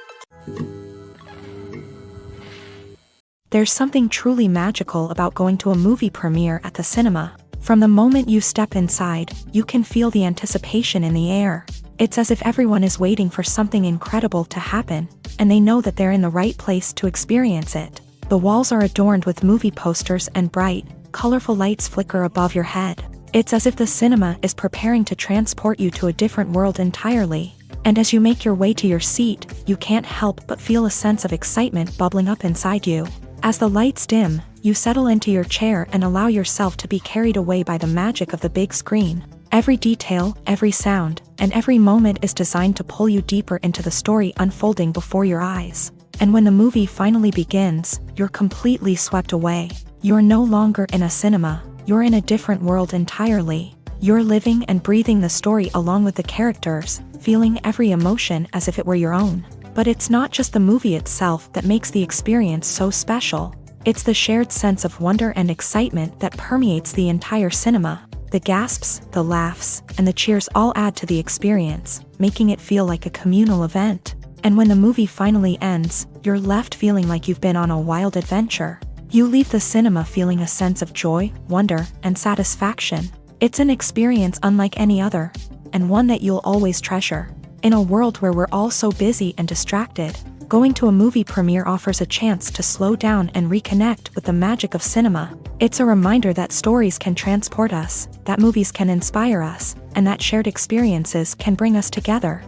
There's something truly magical about going to a movie premiere at the cinema. From the moment you step inside, you can feel the anticipation in the air. It's as if everyone is waiting for something incredible to happen, and they know that they're in the right place to experience it. The walls are adorned with movie posters and bright, colorful lights flicker above your head. It's as if the cinema is preparing to transport you to a different world entirely. And as you make your way to your seat, you can't help but feel a sense of excitement bubbling up inside you. As the lights dim, you settle into your chair and allow yourself to be carried away by the magic of the big screen. Every detail, every sound, and every moment is designed to pull you deeper into the story unfolding before your eyes. And when the movie finally begins, you're completely swept away. You're no longer in a cinema, you're in a different world entirely. You're living and breathing the story along with the characters, feeling every emotion as if it were your own. But it's not just the movie itself that makes the experience so special. It's the shared sense of wonder and excitement that permeates the entire cinema. The gasps, the laughs, and the cheers all add to the experience, making it feel like a communal event. And when the movie finally ends, you're left feeling like you've been on a wild adventure. You leave the cinema feeling a sense of joy, wonder, and satisfaction. It's an experience unlike any other, and one that you'll always treasure. In a world where we're all so busy and distracted, going to a movie premiere offers a chance to slow down and reconnect with the magic of cinema. It's a reminder that stories can transport us, that movies can inspire us, and that shared experiences can bring us together.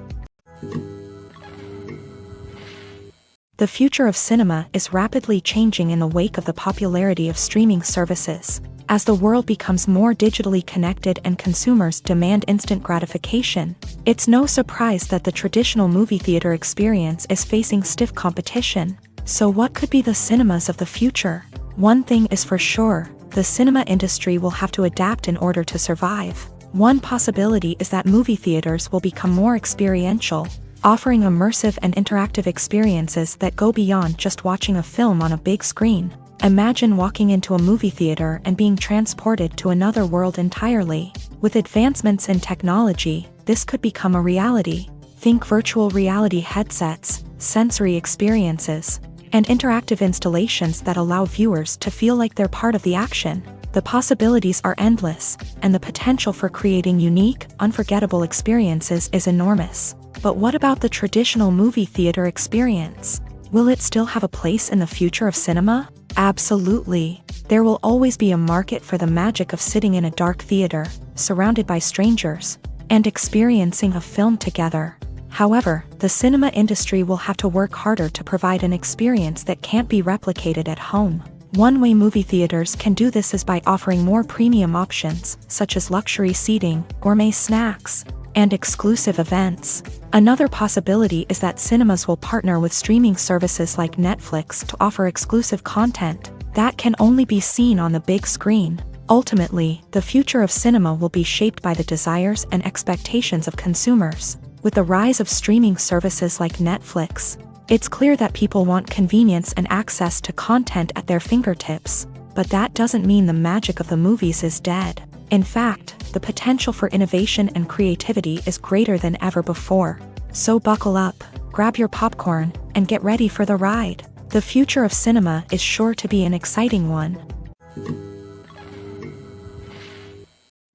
The future of cinema is rapidly changing in the wake of the popularity of streaming services. As the world becomes more digitally connected and consumers demand instant gratification, it's no surprise that the traditional movie theater experience is facing stiff competition. So what could be the cinemas of the future? One thing is for sure, the cinema industry will have to adapt in order to survive. One possibility is that movie theaters will become more experiential, offering immersive and interactive experiences that go beyond just watching a film on a big screen. Imagine walking into a movie theater and being transported to another world entirely. With advancements in technology, this could become a reality. Think virtual reality headsets, sensory experiences, and interactive installations that allow viewers to feel like they're part of the action. The possibilities are endless, and the potential for creating unique, unforgettable experiences is enormous. But what about the traditional movie theater experience? Will it still have a place in the future of cinema? Absolutely. There will always be a market for the magic of sitting in a dark theater, surrounded by strangers, and experiencing a film together. However, the cinema industry will have to work harder to provide an experience that can't be replicated at home. One way movie theaters can do this is by offering more premium options, such as luxury seating, gourmet snacks, and exclusive events. Another possibility is that cinemas will partner with streaming services like Netflix to offer exclusive content that can only be seen on the big screen. Ultimately, the future of cinema will be shaped by the desires and expectations of consumers. With the rise of streaming services like Netflix, it's clear that people want convenience and access to content at their fingertips. But that doesn't mean the magic of the movies is dead. In fact, the potential for innovation and creativity is greater than ever before. So buckle up, grab your popcorn, and get ready for the ride. The future of cinema is sure to be an exciting one.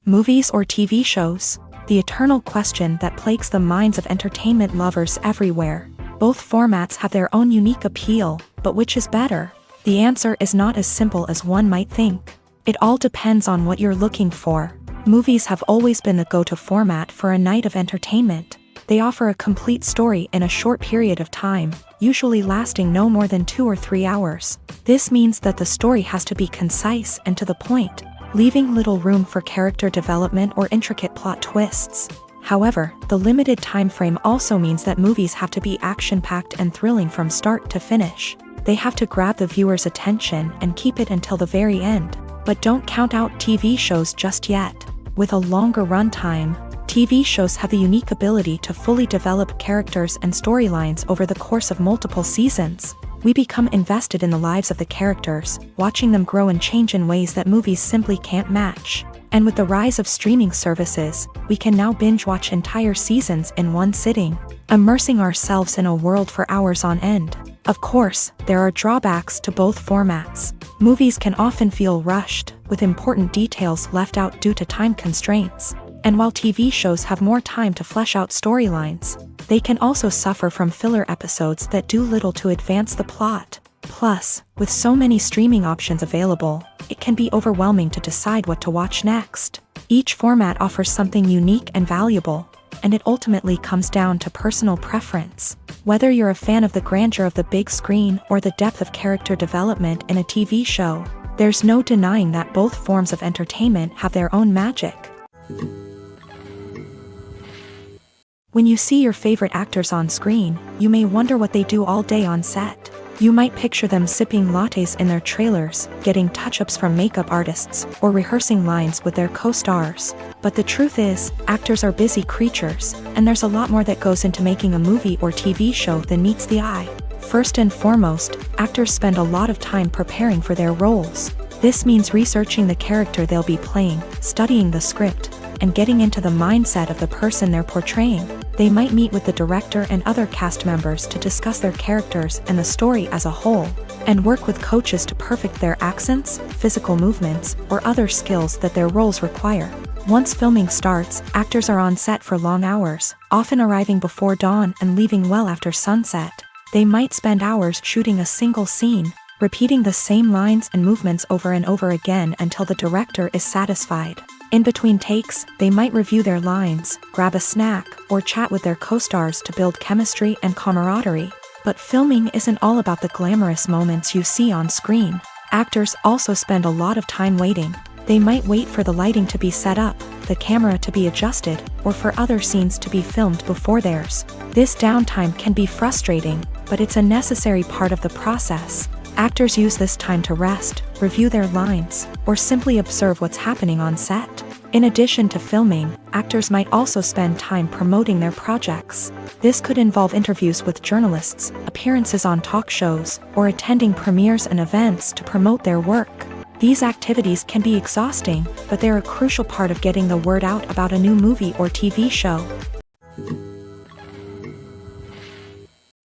Movies or TV shows? The eternal question that plagues the minds of entertainment lovers everywhere. Both formats have their own unique appeal, but which is better? The answer is not as simple as one might think. It all depends on what you're looking for. Movies have always been the go-to format for a night of entertainment. They offer a complete story in a short period of time, usually lasting no more than 2 or 3 hours. This means that the story has to be concise and to the point, leaving little room for character development or intricate plot twists. However, the limited time frame also means that movies have to be action-packed and thrilling from start to finish. They have to grab the viewer's attention and keep it until the very end. But don't count out TV shows just yet. With a longer runtime, TV shows have the unique ability to fully develop characters and storylines over the course of multiple seasons. We become invested in the lives of the characters, watching them grow and change in ways that movies simply can't match. And with the rise of streaming services, we can now binge-watch entire seasons in one sitting, immersing ourselves in a world for hours on end. Of course, there are drawbacks to both formats. Movies can often feel rushed, with important details left out due to time constraints. And while TV shows have more time to flesh out storylines, they can also suffer from filler episodes that do little to advance the plot. Plus, with so many streaming options available, it can be overwhelming to decide what to watch next. Each format offers something unique and valuable, and it ultimately comes down to personal preference. Whether you're a fan of the grandeur of the big screen or the depth of character development in a TV show, there's no denying that both forms of entertainment have their own magic. When you see your favorite actors on screen, you may wonder what they do all day on set. You might picture them sipping lattes in their trailers, getting touch-ups from makeup artists, or rehearsing lines with their co-stars. But the truth is, actors are busy creatures, and there's a lot more that goes into making a movie or TV show than meets the eye. First and foremost, actors spend a lot of time preparing for their roles. This means researching the character they'll be playing, studying the script, and getting into the mindset of the person they're portraying. They might meet with the director and other cast members to discuss their characters and the story as a whole, and work with coaches to perfect their accents, physical movements, or other skills that their roles require. Once filming starts, actors are on set for long hours, often arriving before dawn and leaving well after sunset. They might spend hours shooting a single scene, repeating the same lines and movements over and over again until the director is satisfied. In between takes, they might review their lines, grab a snack, or chat with their co-stars to build chemistry and camaraderie. But filming isn't all about the glamorous moments you see on screen. Actors also spend a lot of time waiting. They might wait for the lighting to be set up, the camera to be adjusted, or for other scenes to be filmed before theirs. This downtime can be frustrating, but it's a necessary part of the process. Actors use this time to rest, review their lines, or simply observe what's happening on set. In addition to filming, actors might also spend time promoting their projects. This could involve interviews with journalists, appearances on talk shows, or attending premieres and events to promote their work. These activities can be exhausting, but they're a crucial part of getting the word out about a new movie or TV show.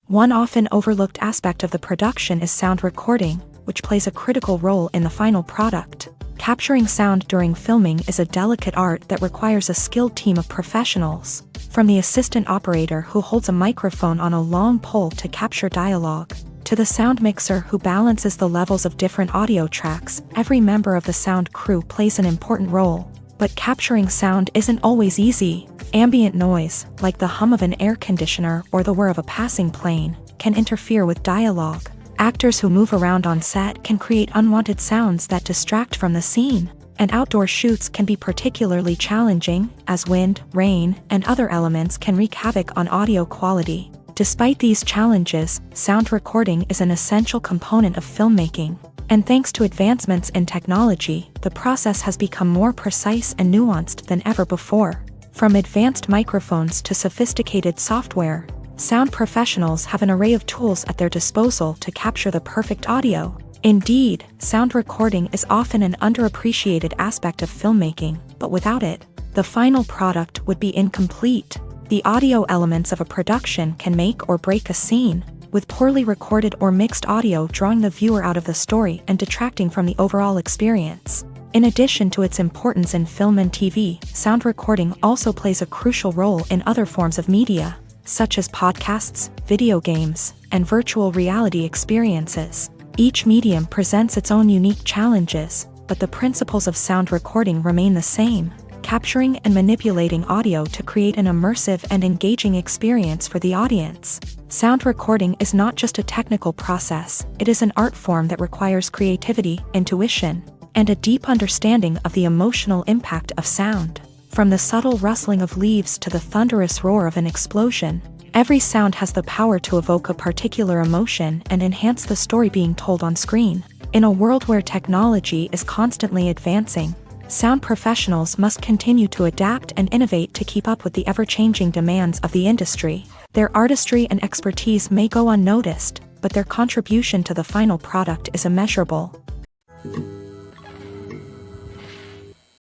One often overlooked aspect of the production is sound recording, which plays a critical role in the final product. Capturing sound during filming is a delicate art that requires a skilled team of professionals. From the assistant operator who holds a microphone on a long pole to capture dialogue, to the sound mixer who balances the levels of different audio tracks, every member of the sound crew plays an important role. But capturing sound isn't always easy. Ambient noise, like the hum of an air conditioner or the whir of a passing plane, can interfere with dialogue. Actors who move around on set can create unwanted sounds that distract from the scene. And outdoor shoots can be particularly challenging, as wind, rain, and other elements can wreak havoc on audio quality. Despite these challenges, sound recording is an essential component of filmmaking. And thanks to advancements in technology, the process has become more precise and nuanced than ever before. From advanced microphones to sophisticated software, sound professionals have an array of tools at their disposal to capture the perfect audio. Indeed, sound recording is often an underappreciated aspect of filmmaking, but without it, the final product would be incomplete. The audio elements of a production can make or break a scene, with poorly recorded or mixed audio drawing the viewer out of the story and detracting from the overall experience. In addition to its importance in film and TV, sound recording also plays a crucial role in other forms of media, such as podcasts, video games, and virtual reality experiences. Each medium presents its own unique challenges, but the principles of sound recording remain the same: capturing and manipulating audio to create an immersive and engaging experience for the audience. Sound recording is not just a technical process, it is an art form that requires creativity, intuition, and a deep understanding of the emotional impact of sound. From the subtle rustling of leaves to the thunderous roar of an explosion, every sound has the power to evoke a particular emotion and enhance the story being told on screen. In a world where technology is constantly advancing, sound professionals must continue to adapt and innovate to keep up with the ever-changing demands of the industry. Their artistry and expertise may go unnoticed, but their contribution to the final product is immeasurable.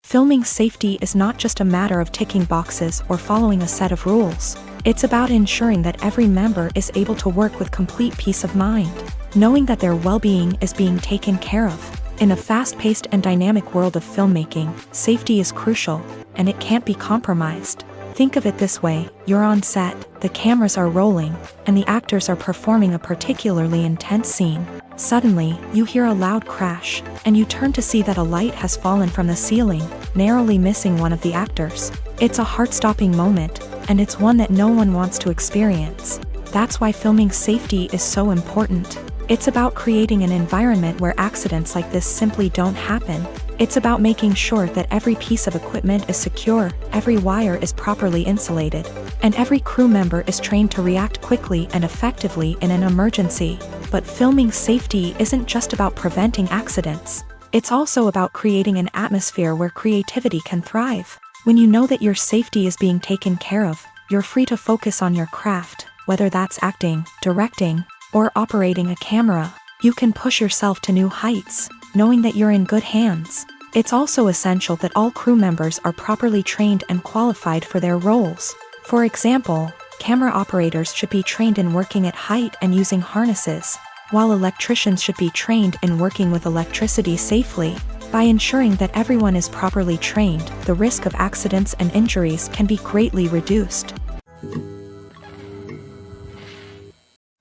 Filming safety is not just a matter of ticking boxes or following a set of rules. It's about ensuring that every member is able to work with complete peace of mind, knowing that their well-being is being taken care of. In a fast-paced and dynamic world of filmmaking, safety is crucial, and it can't be compromised. Think of it this way: you're on set, the cameras are rolling, and the actors are performing a particularly intense scene. Suddenly, you hear a loud crash, and you turn to see that a light has fallen from the ceiling, narrowly missing one of the actors. It's a heart-stopping moment, and it's one that no one wants to experience. That's why filming safety is so important. It's about creating an environment where accidents like this simply don't happen. It's about making sure that every piece of equipment is secure, every wire is properly insulated, and every crew member is trained to react quickly and effectively in an emergency. But filming safety isn't just about preventing accidents. It's also about creating an atmosphere where creativity can thrive. When you know that your safety is being taken care of, you're free to focus on your craft, whether that's acting, directing, or operating a camera. You can push yourself to new heights, knowing that you're in good hands. It's also essential that all crew members are properly trained and qualified for their roles. For example, camera operators should be trained in working at height and using harnesses, while electricians should be trained in working with electricity safely. By ensuring that everyone is properly trained, the risk of accidents and injuries can be greatly reduced.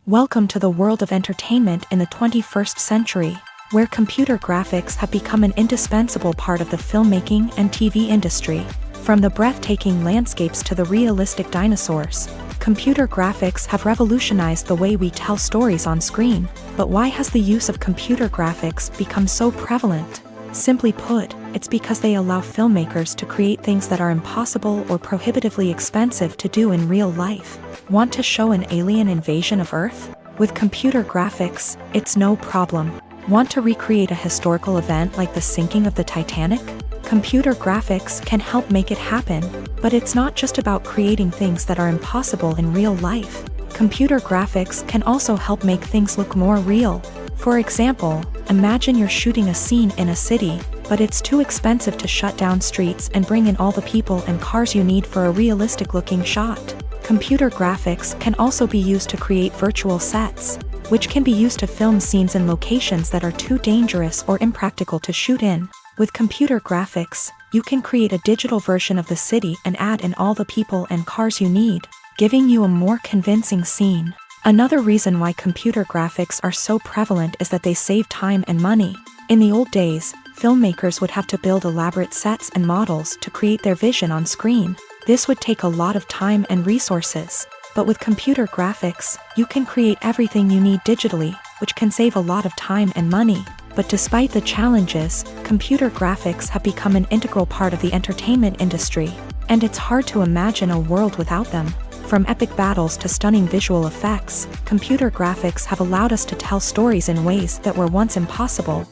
Welcome to the world of entertainment in the 21st century, where computer graphics have become an indispensable part of the filmmaking and TV industry. From the breathtaking landscapes to the realistic dinosaurs, computer graphics have revolutionized the way we tell stories on screen. But why has the use of computer graphics become so prevalent? Simply put, it's because they allow filmmakers to create things that are impossible or prohibitively expensive to do in real life. Want to show an alien invasion of Earth? With computer graphics, it's no problem. Want to recreate a historical event like the sinking of the Titanic? Computer graphics can help make it happen. But it's not just about creating things that are impossible in real life. Computer graphics can also help make things look more real. For example, imagine you're shooting a scene in a city, but it's too expensive to shut down streets and bring in all the people and cars you need for a realistic-looking shot. Computer graphics can also be used to create virtual sets, which can be used to film scenes in locations that are too dangerous or impractical to shoot in. With computer graphics, you can create a digital version of the city and add in all the people and cars you need, giving you a more convincing scene. Another reason why computer graphics are so prevalent is that they save time and money. In the old days, filmmakers would have to build elaborate sets and models to create their vision on screen. This would take a lot of time and resources. But with computer graphics, you can create everything you need digitally, which can save a lot of time and money. But despite the challenges, computer graphics have become an integral part of the entertainment industry, and it's hard to imagine a world without them. From epic battles to stunning visual effects, computer graphics have allowed us to tell stories in ways that were once impossible.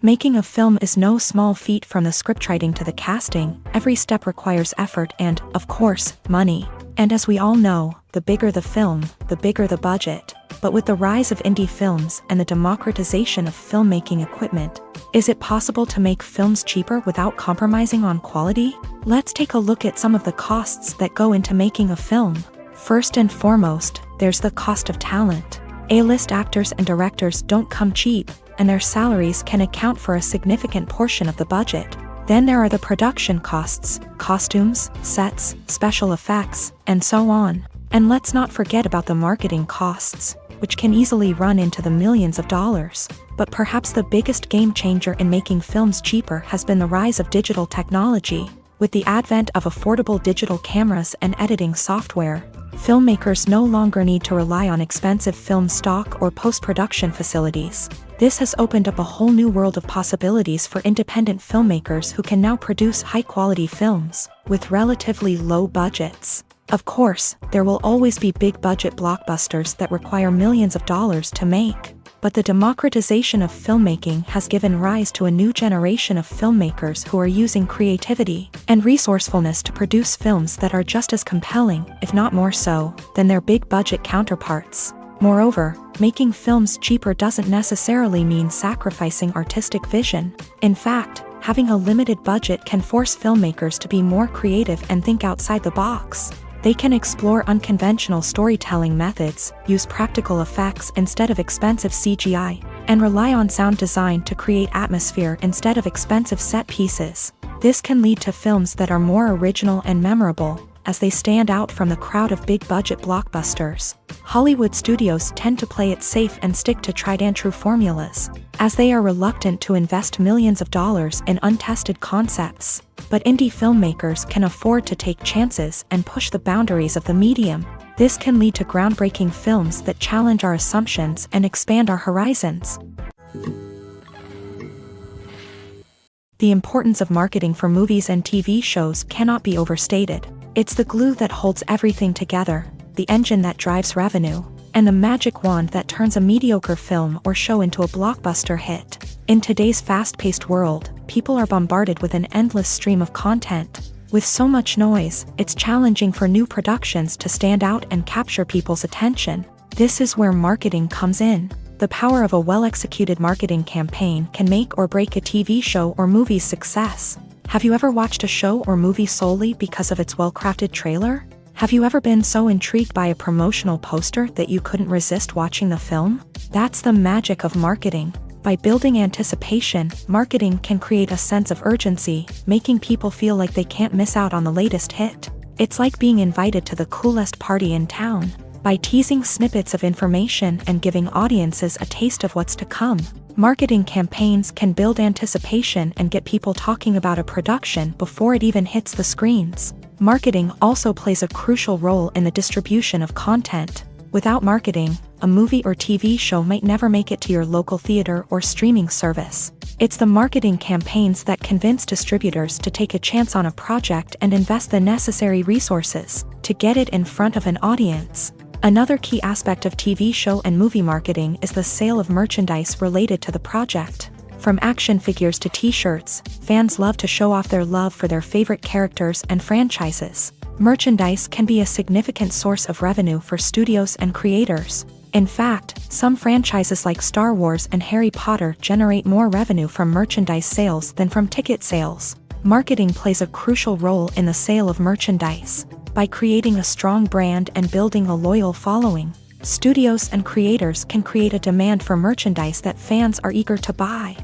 Making a film is no small feat. From the scriptwriting to the casting, every step requires effort and, of course, money. And as we all know, the bigger the film, the bigger the budget. But with the rise of indie films and the democratization of filmmaking equipment, is it possible to make films cheaper without compromising on quality? Let's take a look at some of the costs that go into making a film. First and foremost, there's the cost of talent. A-list actors and directors don't come cheap, and their salaries can account for a significant portion of the budget. Then there are the production costs, costumes, sets, special effects, and so on. And let's not forget about the marketing costs, which can easily run into the millions of dollars. But perhaps the biggest game changer in making films cheaper has been the rise of digital technology. With the advent of affordable digital cameras and editing software, filmmakers no longer need to rely on expensive film stock or post-production facilities. This has opened up a whole new world of possibilities for independent filmmakers who can now produce high-quality films with relatively low budgets. Of course, there will always be big-budget blockbusters that require millions of dollars to make. But the democratization of filmmaking has given rise to a new generation of filmmakers who are using creativity and resourcefulness to produce films that are just as compelling, if not more so, than their big-budget counterparts. Moreover, making films cheaper doesn't necessarily mean sacrificing artistic vision. In fact, having a limited budget can force filmmakers to be more creative and think outside the box. They can explore unconventional storytelling methods, use practical effects instead of expensive CGI, and rely on sound design to create atmosphere instead of expensive set pieces. This can lead to films that are more original and memorable, as they stand out from the crowd of big-budget blockbusters. Hollywood studios tend to play it safe and stick to tried-and-true formulas, as they are reluctant to invest millions of dollars in untested concepts. But indie filmmakers can afford to take chances and push the boundaries of the medium. This can lead to groundbreaking films that challenge our assumptions and expand our horizons. The importance of marketing for movies and TV shows cannot be overstated. It's the glue that holds everything together, the engine that drives revenue, and the magic wand that turns a mediocre film or show into a blockbuster hit. In today's fast-paced world, people are bombarded with an endless stream of content. With so much noise, it's challenging for new productions to stand out and capture people's attention. This is where marketing comes in. The power of a well-executed marketing campaign can make or break a TV show or movie's success. Have you ever watched a show or movie solely because of its well-crafted trailer? Have you ever been so intrigued by a promotional poster that you couldn't resist watching the film? That's the magic of marketing. By building anticipation, marketing can create a sense of urgency, making people feel like they can't miss out on the latest hit. It's like being invited to the coolest party in town. By teasing snippets of information and giving audiences a taste of what's to come, marketing campaigns can build anticipation and get people talking about a production before it even hits the screens. Marketing also plays a crucial role in the distribution of content. Without marketing, a movie or TV show might never make it to your local theater or streaming service. It's the marketing campaigns that convince distributors to take a chance on a project and invest the necessary resources to get it in front of an audience. Another key aspect of TV show and movie marketing is the sale of merchandise related to the project. From action figures to t-shirts, fans love to show off their love for their favorite characters and franchises. Merchandise can be a significant source of revenue for studios and creators. In fact, some franchises like Star Wars and Harry Potter generate more revenue from merchandise sales than from ticket sales. Marketing plays a crucial role in the sale of merchandise. By creating a strong brand and building a loyal following, studios and creators can create a demand for merchandise that fans are eager to buy.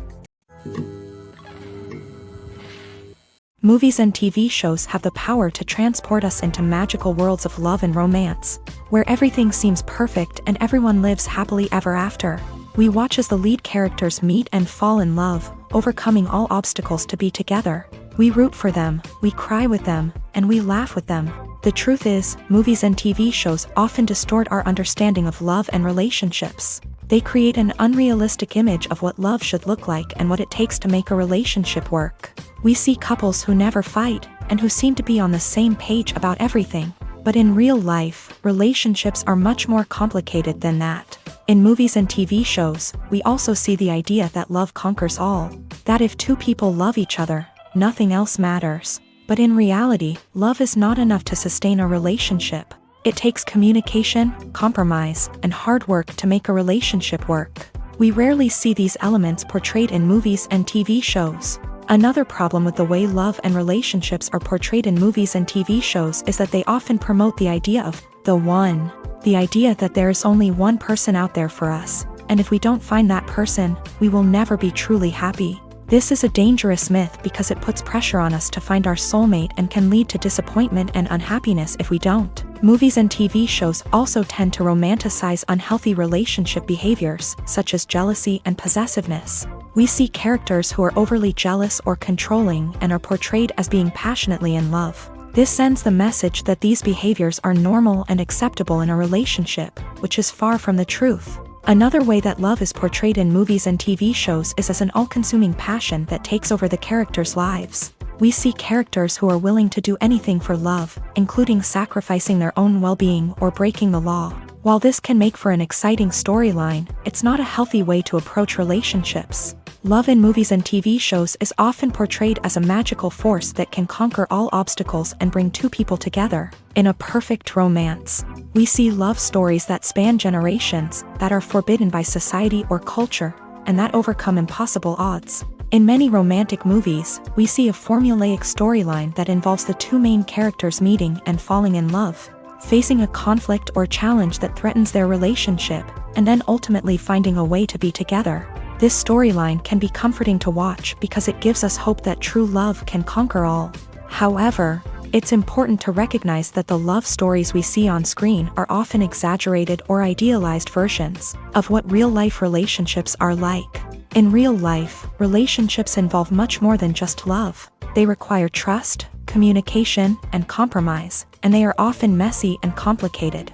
Movies and TV shows have the power to transport us into magical worlds of love and romance, where everything seems perfect and everyone lives happily ever after. We watch as the lead characters meet and fall in love, overcoming all obstacles to be together. We root for them, we cry with them, and we laugh with them. The truth is, movies and TV shows often distort our understanding of love and relationships. They create an unrealistic image of what love should look like and what it takes to make a relationship work. We see couples who never fight, and who seem to be on the same page about everything. But in real life, relationships are much more complicated than that. In movies and TV shows, we also see the idea that love conquers all. That if two people love each other, nothing else matters. But in reality, love is not enough to sustain a relationship. It takes communication, compromise, and hard work to make a relationship work. We rarely see these elements portrayed in movies and TV shows. Another problem with the way love and relationships are portrayed in movies and TV shows is that they often promote the idea of the one. The idea that there is only one person out there for us, and if we don't find that person, we will never be truly happy. This is a dangerous myth because it puts pressure on us to find our soulmate and can lead to disappointment and unhappiness if we don't. Movies and TV shows also tend to romanticize unhealthy relationship behaviors, such as jealousy and possessiveness. We see characters who are overly jealous or controlling and are portrayed as being passionately in love. This sends the message that these behaviors are normal and acceptable in a relationship, which is far from the truth. Another way that love is portrayed in movies and TV shows is as an all-consuming passion that takes over the characters' lives. We see characters who are willing to do anything for love, including sacrificing their own well-being or breaking the law. While this can make for an exciting storyline, it's not a healthy way to approach relationships. Love in movies and TV shows is often portrayed as a magical force that can conquer all obstacles and bring two people together in a perfect romance. We see love stories that span generations, that are forbidden by society or culture, and that overcome impossible odds. In many romantic movies, we see a formulaic storyline that involves the two main characters meeting and falling in love, facing a conflict or challenge that threatens their relationship, and then ultimately finding a way to be together. This storyline can be comforting to watch because it gives us hope that true love can conquer all. However, it's important to recognize that the love stories we see on screen are often exaggerated or idealized versions of what real-life relationships are like. In real life, relationships involve much more than just love. They require trust, communication, and compromise, and they are often messy and complicated.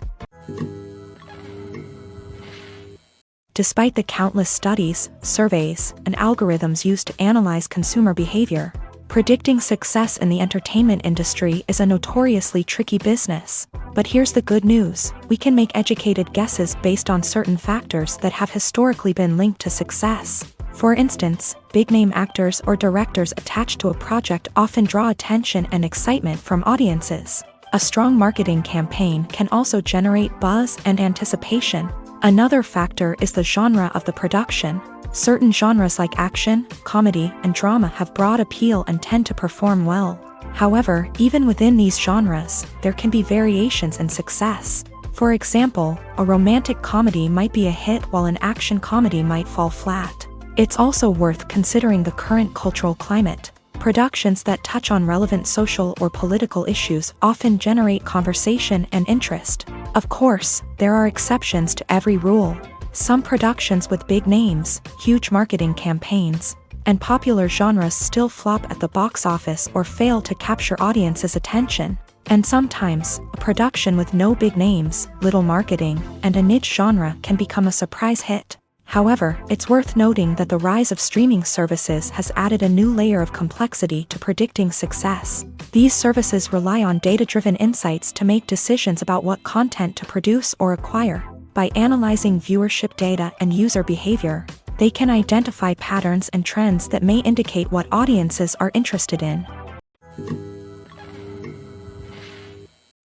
Despite the countless studies, surveys, and algorithms used to analyze consumer behavior, predicting success in the entertainment industry is a notoriously tricky business. But here's the good news: we can make educated guesses based on certain factors that have historically been linked to success. For instance, big-name actors or directors attached to a project often draw attention and excitement from audiences. A strong marketing campaign can also generate buzz and anticipation. Another factor is the genre of the production. Certain genres like action, comedy, and drama have broad appeal and tend to perform well. However, even within these genres, there can be variations in success. For example, a romantic comedy might be a hit while an action comedy might fall flat. It's also worth considering the current cultural climate. Productions that touch on relevant social or political issues often generate conversation and interest. Of course, there are exceptions to every rule. Some productions with big names, huge marketing campaigns, and popular genres still flop at the box office or fail to capture audiences' attention. And sometimes, a production with no big names, little marketing, and a niche genre can become a surprise hit. However, it's worth noting that the rise of streaming services has added a new layer of complexity to predicting success. These services rely on data-driven insights to make decisions about what content to produce or acquire. By analyzing viewership data and user behavior, they can identify patterns and trends that may indicate what audiences are interested in.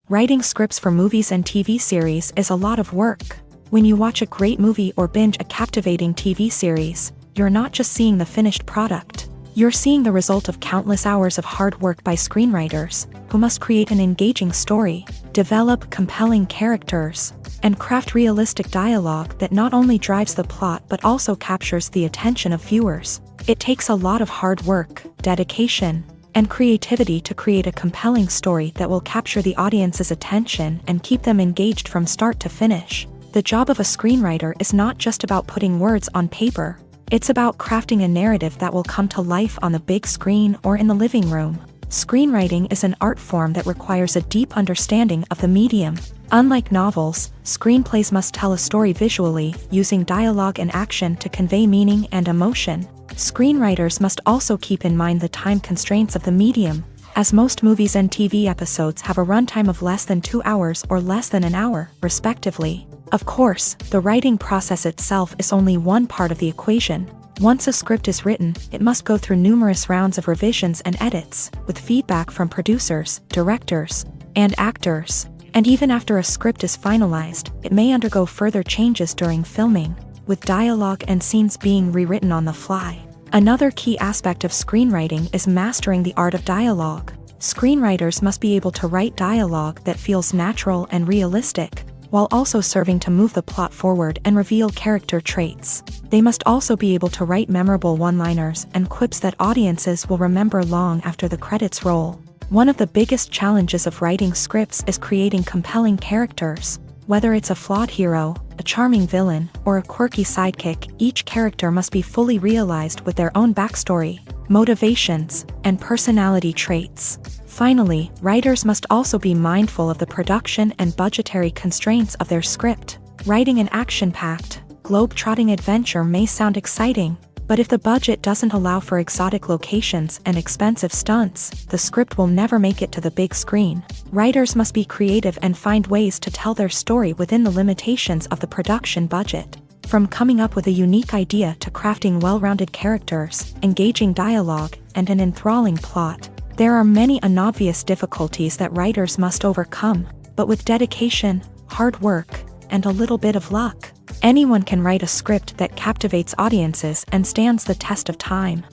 Writing scripts for movies and TV series is a lot of work. When you watch a great movie or binge a captivating TV series, you're not just seeing the finished product. You're seeing the result of countless hours of hard work by screenwriters, who must create an engaging story, develop compelling characters, and craft realistic dialogue that not only drives the plot but also captures the attention of viewers. It takes a lot of hard work, dedication, and creativity to create a compelling story that will capture the audience's attention and keep them engaged from start to finish. The job of a screenwriter is not just about putting words on paper. It's about crafting a narrative that will come to life on the big screen or in the living room. Screenwriting is an art form that requires a deep understanding of the medium. Unlike novels, screenplays must tell a story visually, using dialogue and action to convey meaning and emotion. Screenwriters must also keep in mind the time constraints of the medium, as most movies and TV episodes have a runtime of less than 2 hours or less than an hour, respectively. Of course, the writing process itself is only one part of the equation. Once a script is written, it must go through numerous rounds of revisions and edits, with feedback from producers, directors, and actors. And even after a script is finalized, it may undergo further changes during filming, with dialogue and scenes being rewritten on the fly. Another key aspect of screenwriting is mastering the art of dialogue. Screenwriters must be able to write dialogue that feels natural and realistic, while also serving to move the plot forward and reveal character traits. They must also be able to write memorable one-liners and quips that audiences will remember long after the credits roll. One of the biggest challenges of writing scripts is creating compelling characters. Whether it's a flawed hero, a charming villain, or a quirky sidekick, each character must be fully realized with their own backstory, motivations, and personality traits. Finally, writers must also be mindful of the production and budgetary constraints of their script. Writing an action-packed, globe-trotting adventure may sound exciting, but if the budget doesn't allow for exotic locations and expensive stunts, the script will never make it to the big screen. Writers must be creative and find ways to tell their story within the limitations of the production budget. From coming up with a unique idea to crafting well-rounded characters, engaging dialogue, and an enthralling plot, there are many unobvious difficulties that writers must overcome. But with dedication, hard work, and a little bit of luck. Anyone can write a script that captivates audiences and stands the test of time.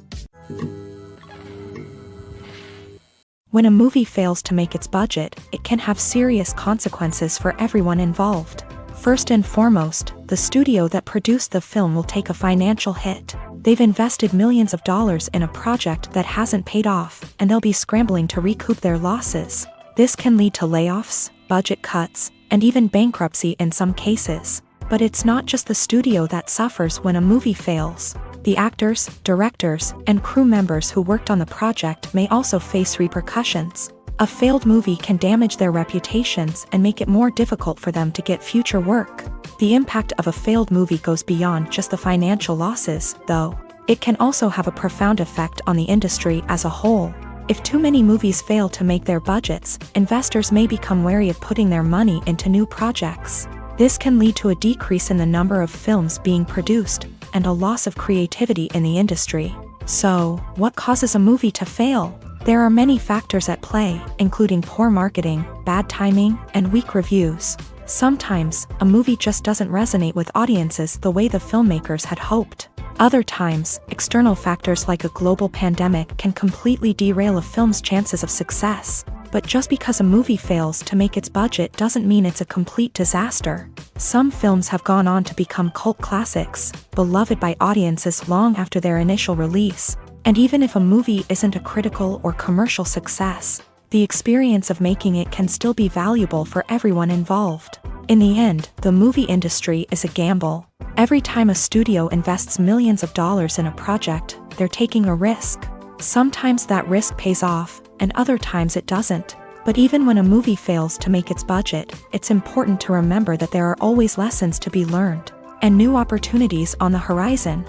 When a movie fails to make its budget, it can have serious consequences for everyone involved. First and foremost, the studio that produced the film will take a financial hit. They've invested millions of dollars in a project that hasn't paid off, and they'll be scrambling to recoup their losses. This can lead to layoffs, budget cuts, and even bankruptcy in some cases. But it's not just the studio that suffers when a movie fails. The actors, directors, and crew members who worked on the project may also face repercussions. A failed movie can damage their reputations and make it more difficult for them to get future work. The impact of a failed movie goes beyond just the financial losses, though. It can also have a profound effect on the industry as a whole. If too many movies fail to make their budgets, investors may become wary of putting their money into new projects. This can lead to a decrease in the number of films being produced, and a loss of creativity in the industry. So, what causes a movie to fail? There are many factors at play, including poor marketing, bad timing, and weak reviews. Sometimes, a movie just doesn't resonate with audiences the way the filmmakers had hoped. Other times, external factors like a global pandemic can completely derail a film's chances of success. But just because a movie fails to make its budget doesn't mean it's a complete disaster. Some films have gone on to become cult classics, beloved by audiences long after their initial release. And even if a movie isn't a critical or commercial success, the experience of making it can still be valuable for everyone involved. In the end, the movie industry is a gamble. Every time a studio invests millions of dollars in a project, they're taking a risk. Sometimes that risk pays off, and other times it doesn't. But even when a movie fails to make its budget, it's important to remember that there are always lessons to be learned, and new opportunities on the horizon.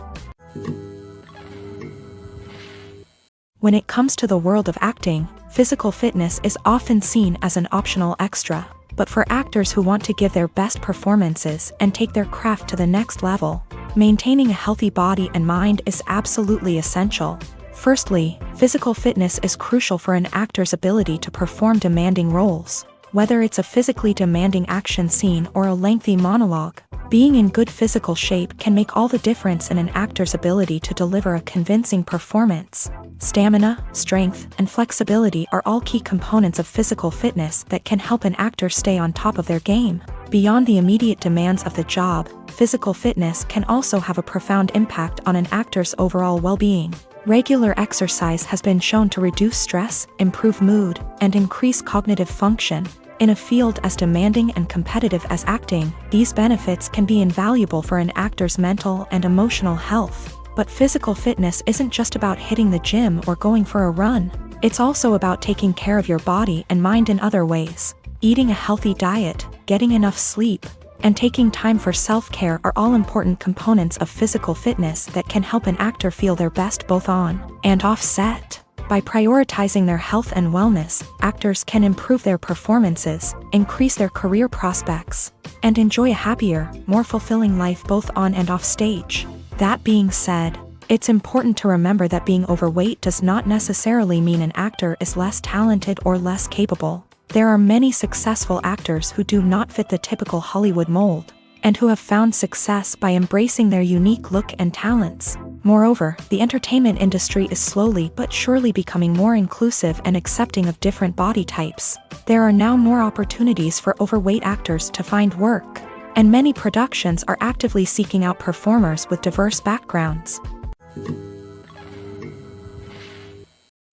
When it comes to the world of acting, physical fitness is often seen as an optional extra. But for actors who want to give their best performances and take their craft to the next level, maintaining a healthy body and mind is absolutely essential. Firstly, physical fitness is crucial for an actor's ability to perform demanding roles. Whether it's a physically demanding action scene or a lengthy monologue, being in good physical shape can make all the difference in an actor's ability to deliver a convincing performance. Stamina, strength, and flexibility are all key components of physical fitness that can help an actor stay on top of their game. Beyond the immediate demands of the job, physical fitness can also have a profound impact on an actor's overall well-being. Regular exercise has been shown to reduce stress, improve mood, and increase cognitive function. In a field as demanding and competitive as acting, these benefits can be invaluable for an actor's mental and emotional health. But physical fitness isn't just about hitting the gym or going for a run. It's also about taking care of your body and mind in other ways. Eating a healthy diet, getting enough sleep, and taking time for self-care are all important components of physical fitness that can help an actor feel their best both on and off set. By prioritizing their health and wellness, actors can improve their performances, increase their career prospects, and enjoy a happier, more fulfilling life both on and off stage. That being said, it's important to remember that being overweight does not necessarily mean an actor is less talented or less capable. There are many successful actors who do not fit the typical Hollywood mold, and who have found success by embracing their unique look and talents. Moreover, the entertainment industry is slowly but surely becoming more inclusive and accepting of different body types. There are now more opportunities for overweight actors to find work, and many productions are actively seeking out performers with diverse backgrounds.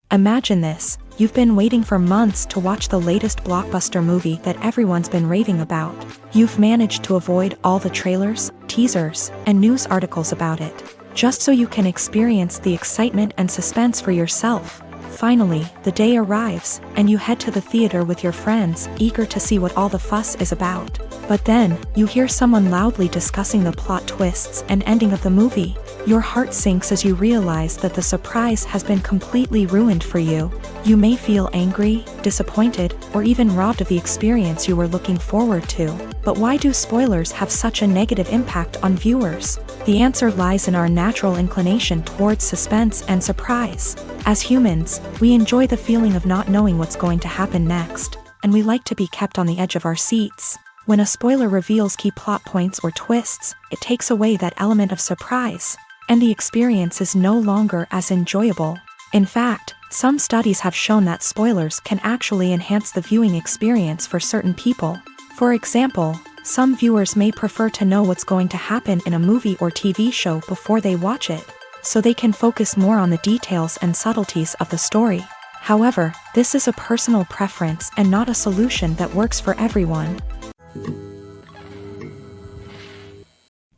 Imagine this. You've been waiting for months to watch the latest blockbuster movie that everyone's been raving about. You've managed to avoid all the trailers, teasers, and news articles about it, just so you can experience the excitement and suspense for yourself. Finally, the day arrives, and you head to the theater with your friends, eager to see what all the fuss is about. But then, you hear someone loudly discussing the plot twists and ending of the movie. Your heart sinks as you realize that the surprise has been completely ruined for you. You may feel angry, disappointed, or even robbed of the experience you were looking forward to. But why do spoilers have such a negative impact on viewers? The answer lies in our natural inclination towards suspense and surprise. As humans, we enjoy the feeling of not knowing what's going to happen next, and we like to be kept on the edge of our seats. When a spoiler reveals key plot points or twists, it takes away that element of surprise, and the experience is no longer as enjoyable. In fact, some studies have shown that spoilers can actually enhance the viewing experience for certain people. For example, some viewers may prefer to know what's going to happen in a movie or TV show before they watch it, so they can focus more on the details and subtleties of the story. However, this is a personal preference and not a solution that works for everyone.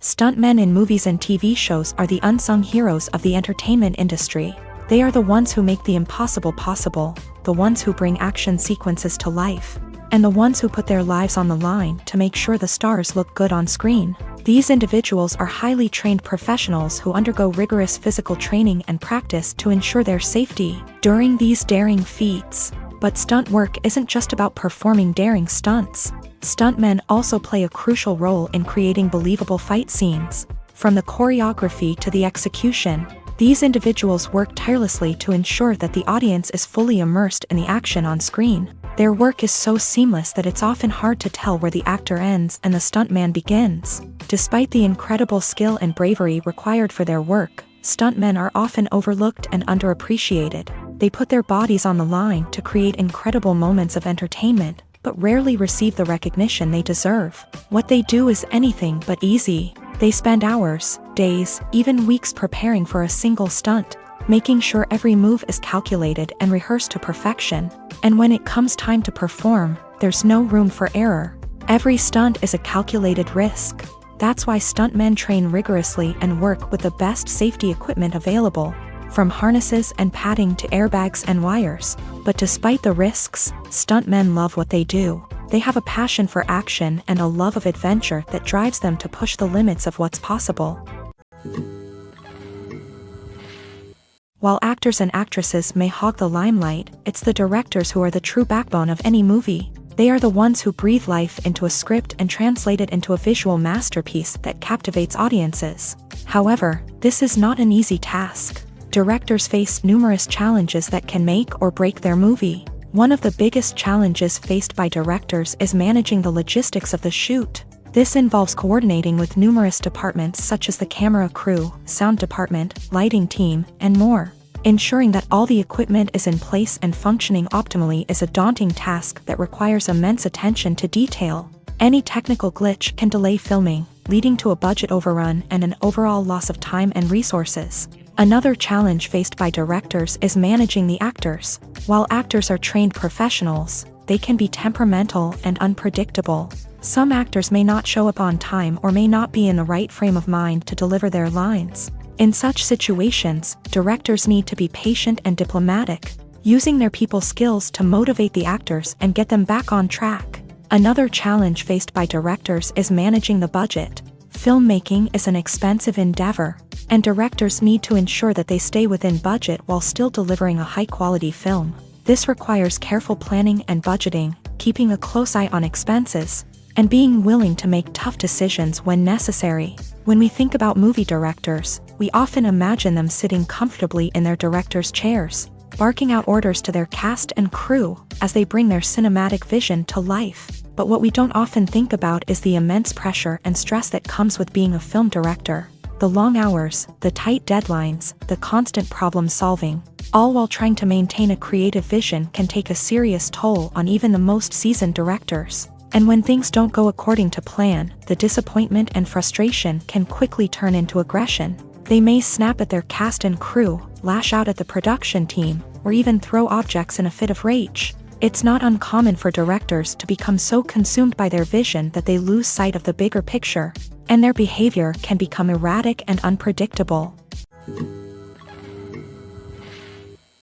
Stuntmen in movies and TV shows are the unsung heroes of the entertainment industry. They are the ones who make the impossible possible, the ones who bring action sequences to life, and the ones who put their lives on the line to make sure the stars look good on screen. These individuals are highly trained professionals who undergo rigorous physical training and practice to ensure their safety during these daring feats. But stunt work isn't just about performing daring stunts. Stuntmen also play a crucial role in creating believable fight scenes. From the choreography to the execution, these individuals work tirelessly to ensure that the audience is fully immersed in the action on screen. Their work is so seamless that it's often hard to tell where the actor ends and the stuntman begins. Despite the incredible skill and bravery required for their work, stuntmen are often overlooked and underappreciated. They put their bodies on the line to create incredible moments of entertainment, but rarely receive the recognition they deserve. What they do is anything but easy. They spend hours, days, even weeks preparing for a single stunt, making sure every move is calculated and rehearsed to perfection. And when it comes time to perform, there's no room for error. Every stunt is a calculated risk. That's why stuntmen train rigorously and work with the best safety equipment available, from harnesses and padding to airbags and wires. But despite the risks, stuntmen love what they do. They have a passion for action and a love of adventure that drives them to push the limits of what's possible. While actors and actresses may hog the limelight, it's the directors who are the true backbone of any movie. They are the ones who breathe life into a script and translate it into a visual masterpiece that captivates audiences. However, this is not an easy task. Directors face numerous challenges that can make or break their movie. One of the biggest challenges faced by directors is managing the logistics of the shoot. This involves coordinating with numerous departments such as the camera crew, sound department, lighting team, and more. Ensuring that all the equipment is in place and functioning optimally is a daunting task that requires immense attention to detail. Any technical glitch can delay filming, leading to a budget overrun and an overall loss of time and resources. Another challenge faced by directors is managing the actors. While actors are trained professionals, they can be temperamental and unpredictable. Some actors may not show up on time or may not be in the right frame of mind to deliver their lines. In such situations, directors need to be patient and diplomatic, using their people skills to motivate the actors and get them back on track. Another challenge faced by directors is managing the budget. Filmmaking is an expensive endeavor, and directors need to ensure that they stay within budget while still delivering a high-quality film. This requires careful planning and budgeting, keeping a close eye on expenses, and being willing to make tough decisions when necessary. When we think about movie directors, we often imagine them sitting comfortably in their director's chairs, barking out orders to their cast and crew as they bring their cinematic vision to life. But what we don't often think about is the immense pressure and stress that comes with being a film director. The long hours, the tight deadlines, the constant problem solving, all while trying to maintain a creative vision can take a serious toll on even the most seasoned directors. And when things don't go according to plan, the disappointment and frustration can quickly turn into aggression. They may snap at their cast and crew, lash out at the production team, or even throw objects in a fit of rage. It's not uncommon for directors to become so consumed by their vision that they lose sight of the bigger picture, and their behavior can become erratic and unpredictable.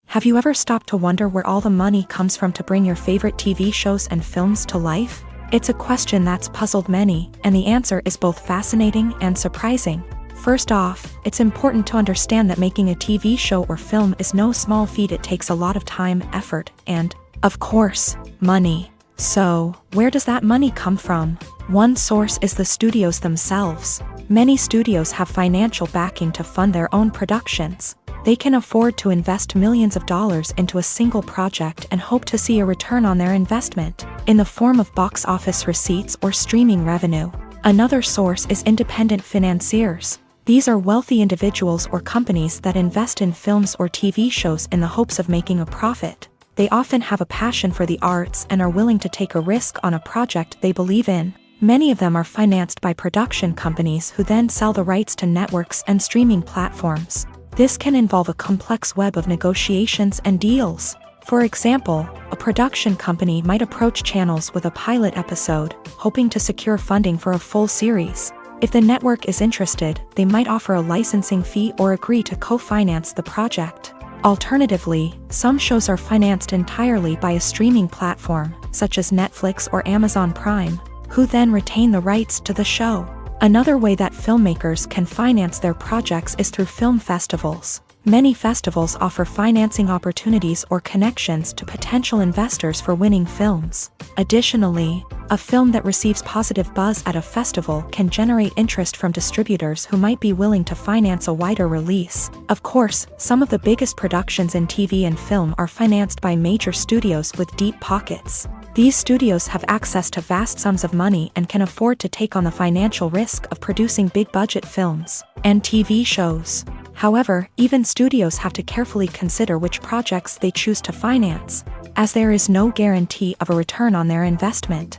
Have you ever stopped to wonder where all the money comes from to bring your favorite TV shows and films to life? It's a question that's puzzled many, and the answer is both fascinating and surprising. First off, it's important to understand that making a TV show or film is no small feat. It takes a lot of time, effort, and, of course, money. So, where does that money come from? One source is the studios themselves. Many studios have financial backing to fund their own productions. They can afford to invest millions of dollars into a single project and hope to see a return on their investment, in the form of box office receipts or streaming revenue. Another source is independent financiers. These are wealthy individuals or companies that invest in films or TV shows in the hopes of making a profit. They often have a passion for the arts and are willing to take a risk on a project they believe in. Many of them are financed by production companies who then sell the rights to networks and streaming platforms. This can involve a complex web of negotiations and deals. For example, a production company might approach channels with a pilot episode, hoping to secure funding for a full series. If the network is interested, they might offer a licensing fee or agree to co-finance the project. Alternatively, some shows are financed entirely by a streaming platform, such as Netflix or Amazon Prime, who then retain the rights to the show. Another way that filmmakers can finance their projects is through film festivals. Many festivals offer financing opportunities or connections to potential investors for winning films. Additionally, a film that receives positive buzz at a festival can generate interest from distributors who might be willing to finance a wider release. Of course, some of the biggest productions in TV and film are financed by major studios with deep pockets. These studios have access to vast sums of money and can afford to take on the financial risk of producing big-budget films and TV shows. However, even studios have to carefully consider which projects they choose to finance, as there is no guarantee of a return on their investment.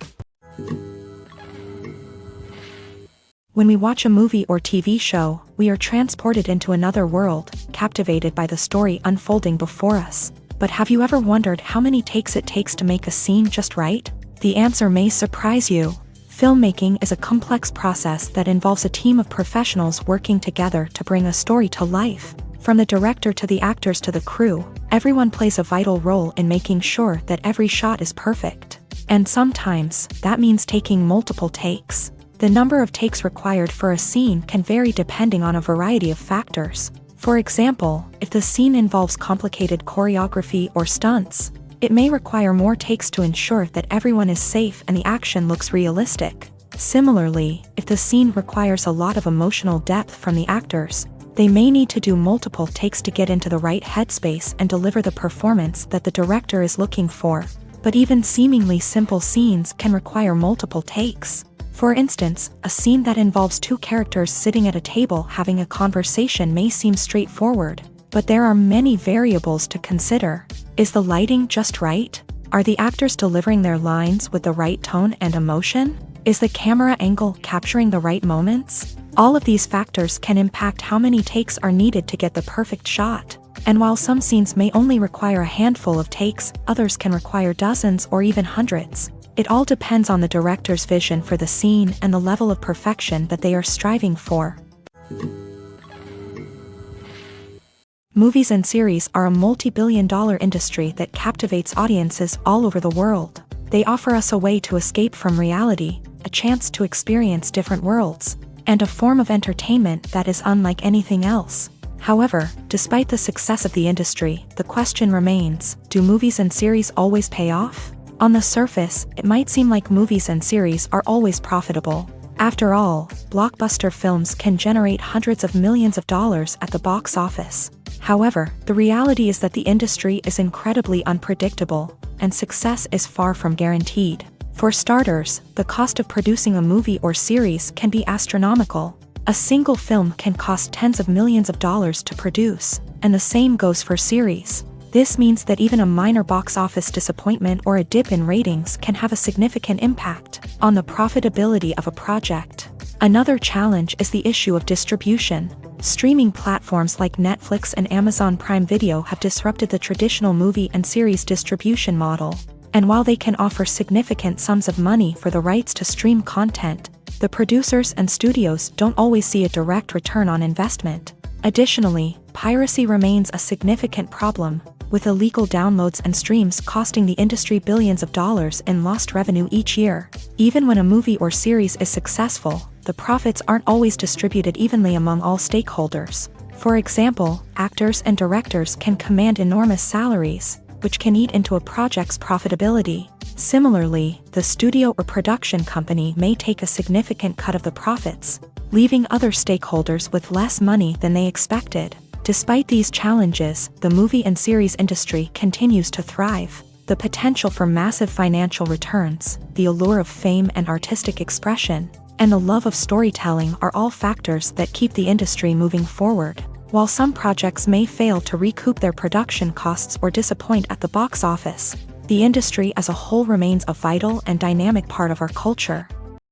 When we watch a movie or TV show, we are transported into another world, captivated by the story unfolding before us. But have you ever wondered how many takes it takes to make a scene just right? The answer may surprise you. Filmmaking is a complex process that involves a team of professionals working together to bring a story to life. From the director to the actors to the crew, everyone plays a vital role in making sure that every shot is perfect. And sometimes, that means taking multiple takes. The number of takes required for a scene can vary depending on a variety of factors. For example, if the scene involves complicated choreography or stunts, it may require more takes to ensure that everyone is safe and the action looks realistic. Similarly, if the scene requires a lot of emotional depth from the actors, they may need to do multiple takes to get into the right headspace and deliver the performance that the director is looking for. But even seemingly simple scenes can require multiple takes. For instance, a scene that involves two characters sitting at a table having a conversation may seem straightforward, but there are many variables to consider. Is the lighting just right? Are the actors delivering their lines with the right tone and emotion? Is the camera angle capturing the right moments? All of these factors can impact how many takes are needed to get the perfect shot. And while some scenes may only require a handful of takes, others can require dozens or even hundreds. It all depends on the director's vision for the scene and the level of perfection that they are striving for. Movies and series are a multi-billion-dollar industry that captivates audiences all over the world. They offer us a way to escape from reality, a chance to experience different worlds, and a form of entertainment that is unlike anything else. However, despite the success of the industry, the question remains, do movies and series always pay off? On the surface, it might seem like movies and series are always profitable. After all, blockbuster films can generate hundreds of millions of dollars at the box office. However, the reality is that the industry is incredibly unpredictable, and success is far from guaranteed. For starters, the cost of producing a movie or series can be astronomical. A single film can cost tens of millions of dollars to produce, and the same goes for series. This means that even a minor box office disappointment or a dip in ratings can have a significant impact on the profitability of a project. Another challenge is the issue of distribution. Streaming platforms like Netflix and Amazon Prime Video have disrupted the traditional movie and series distribution model. And while they can offer significant sums of money for the rights to stream content, the producers and studios don't always see a direct return on investment. Additionally, piracy remains a significant problem, with illegal downloads and streams costing the industry billions of dollars in lost revenue each year. Even when a movie or series is successful, the profits aren't always distributed evenly among all stakeholders. For example, actors and directors can command enormous salaries, which can eat into a project's profitability. Similarly, the studio or production company may take a significant cut of the profits, leaving other stakeholders with less money than they expected. Despite these challenges, the movie and series industry continues to thrive. The potential for massive financial returns, the allure of fame and artistic expression, and the love of storytelling are all factors that keep the industry moving forward. While some projects may fail to recoup their production costs or disappoint at the box office, the industry as a whole remains a vital and dynamic part of our culture.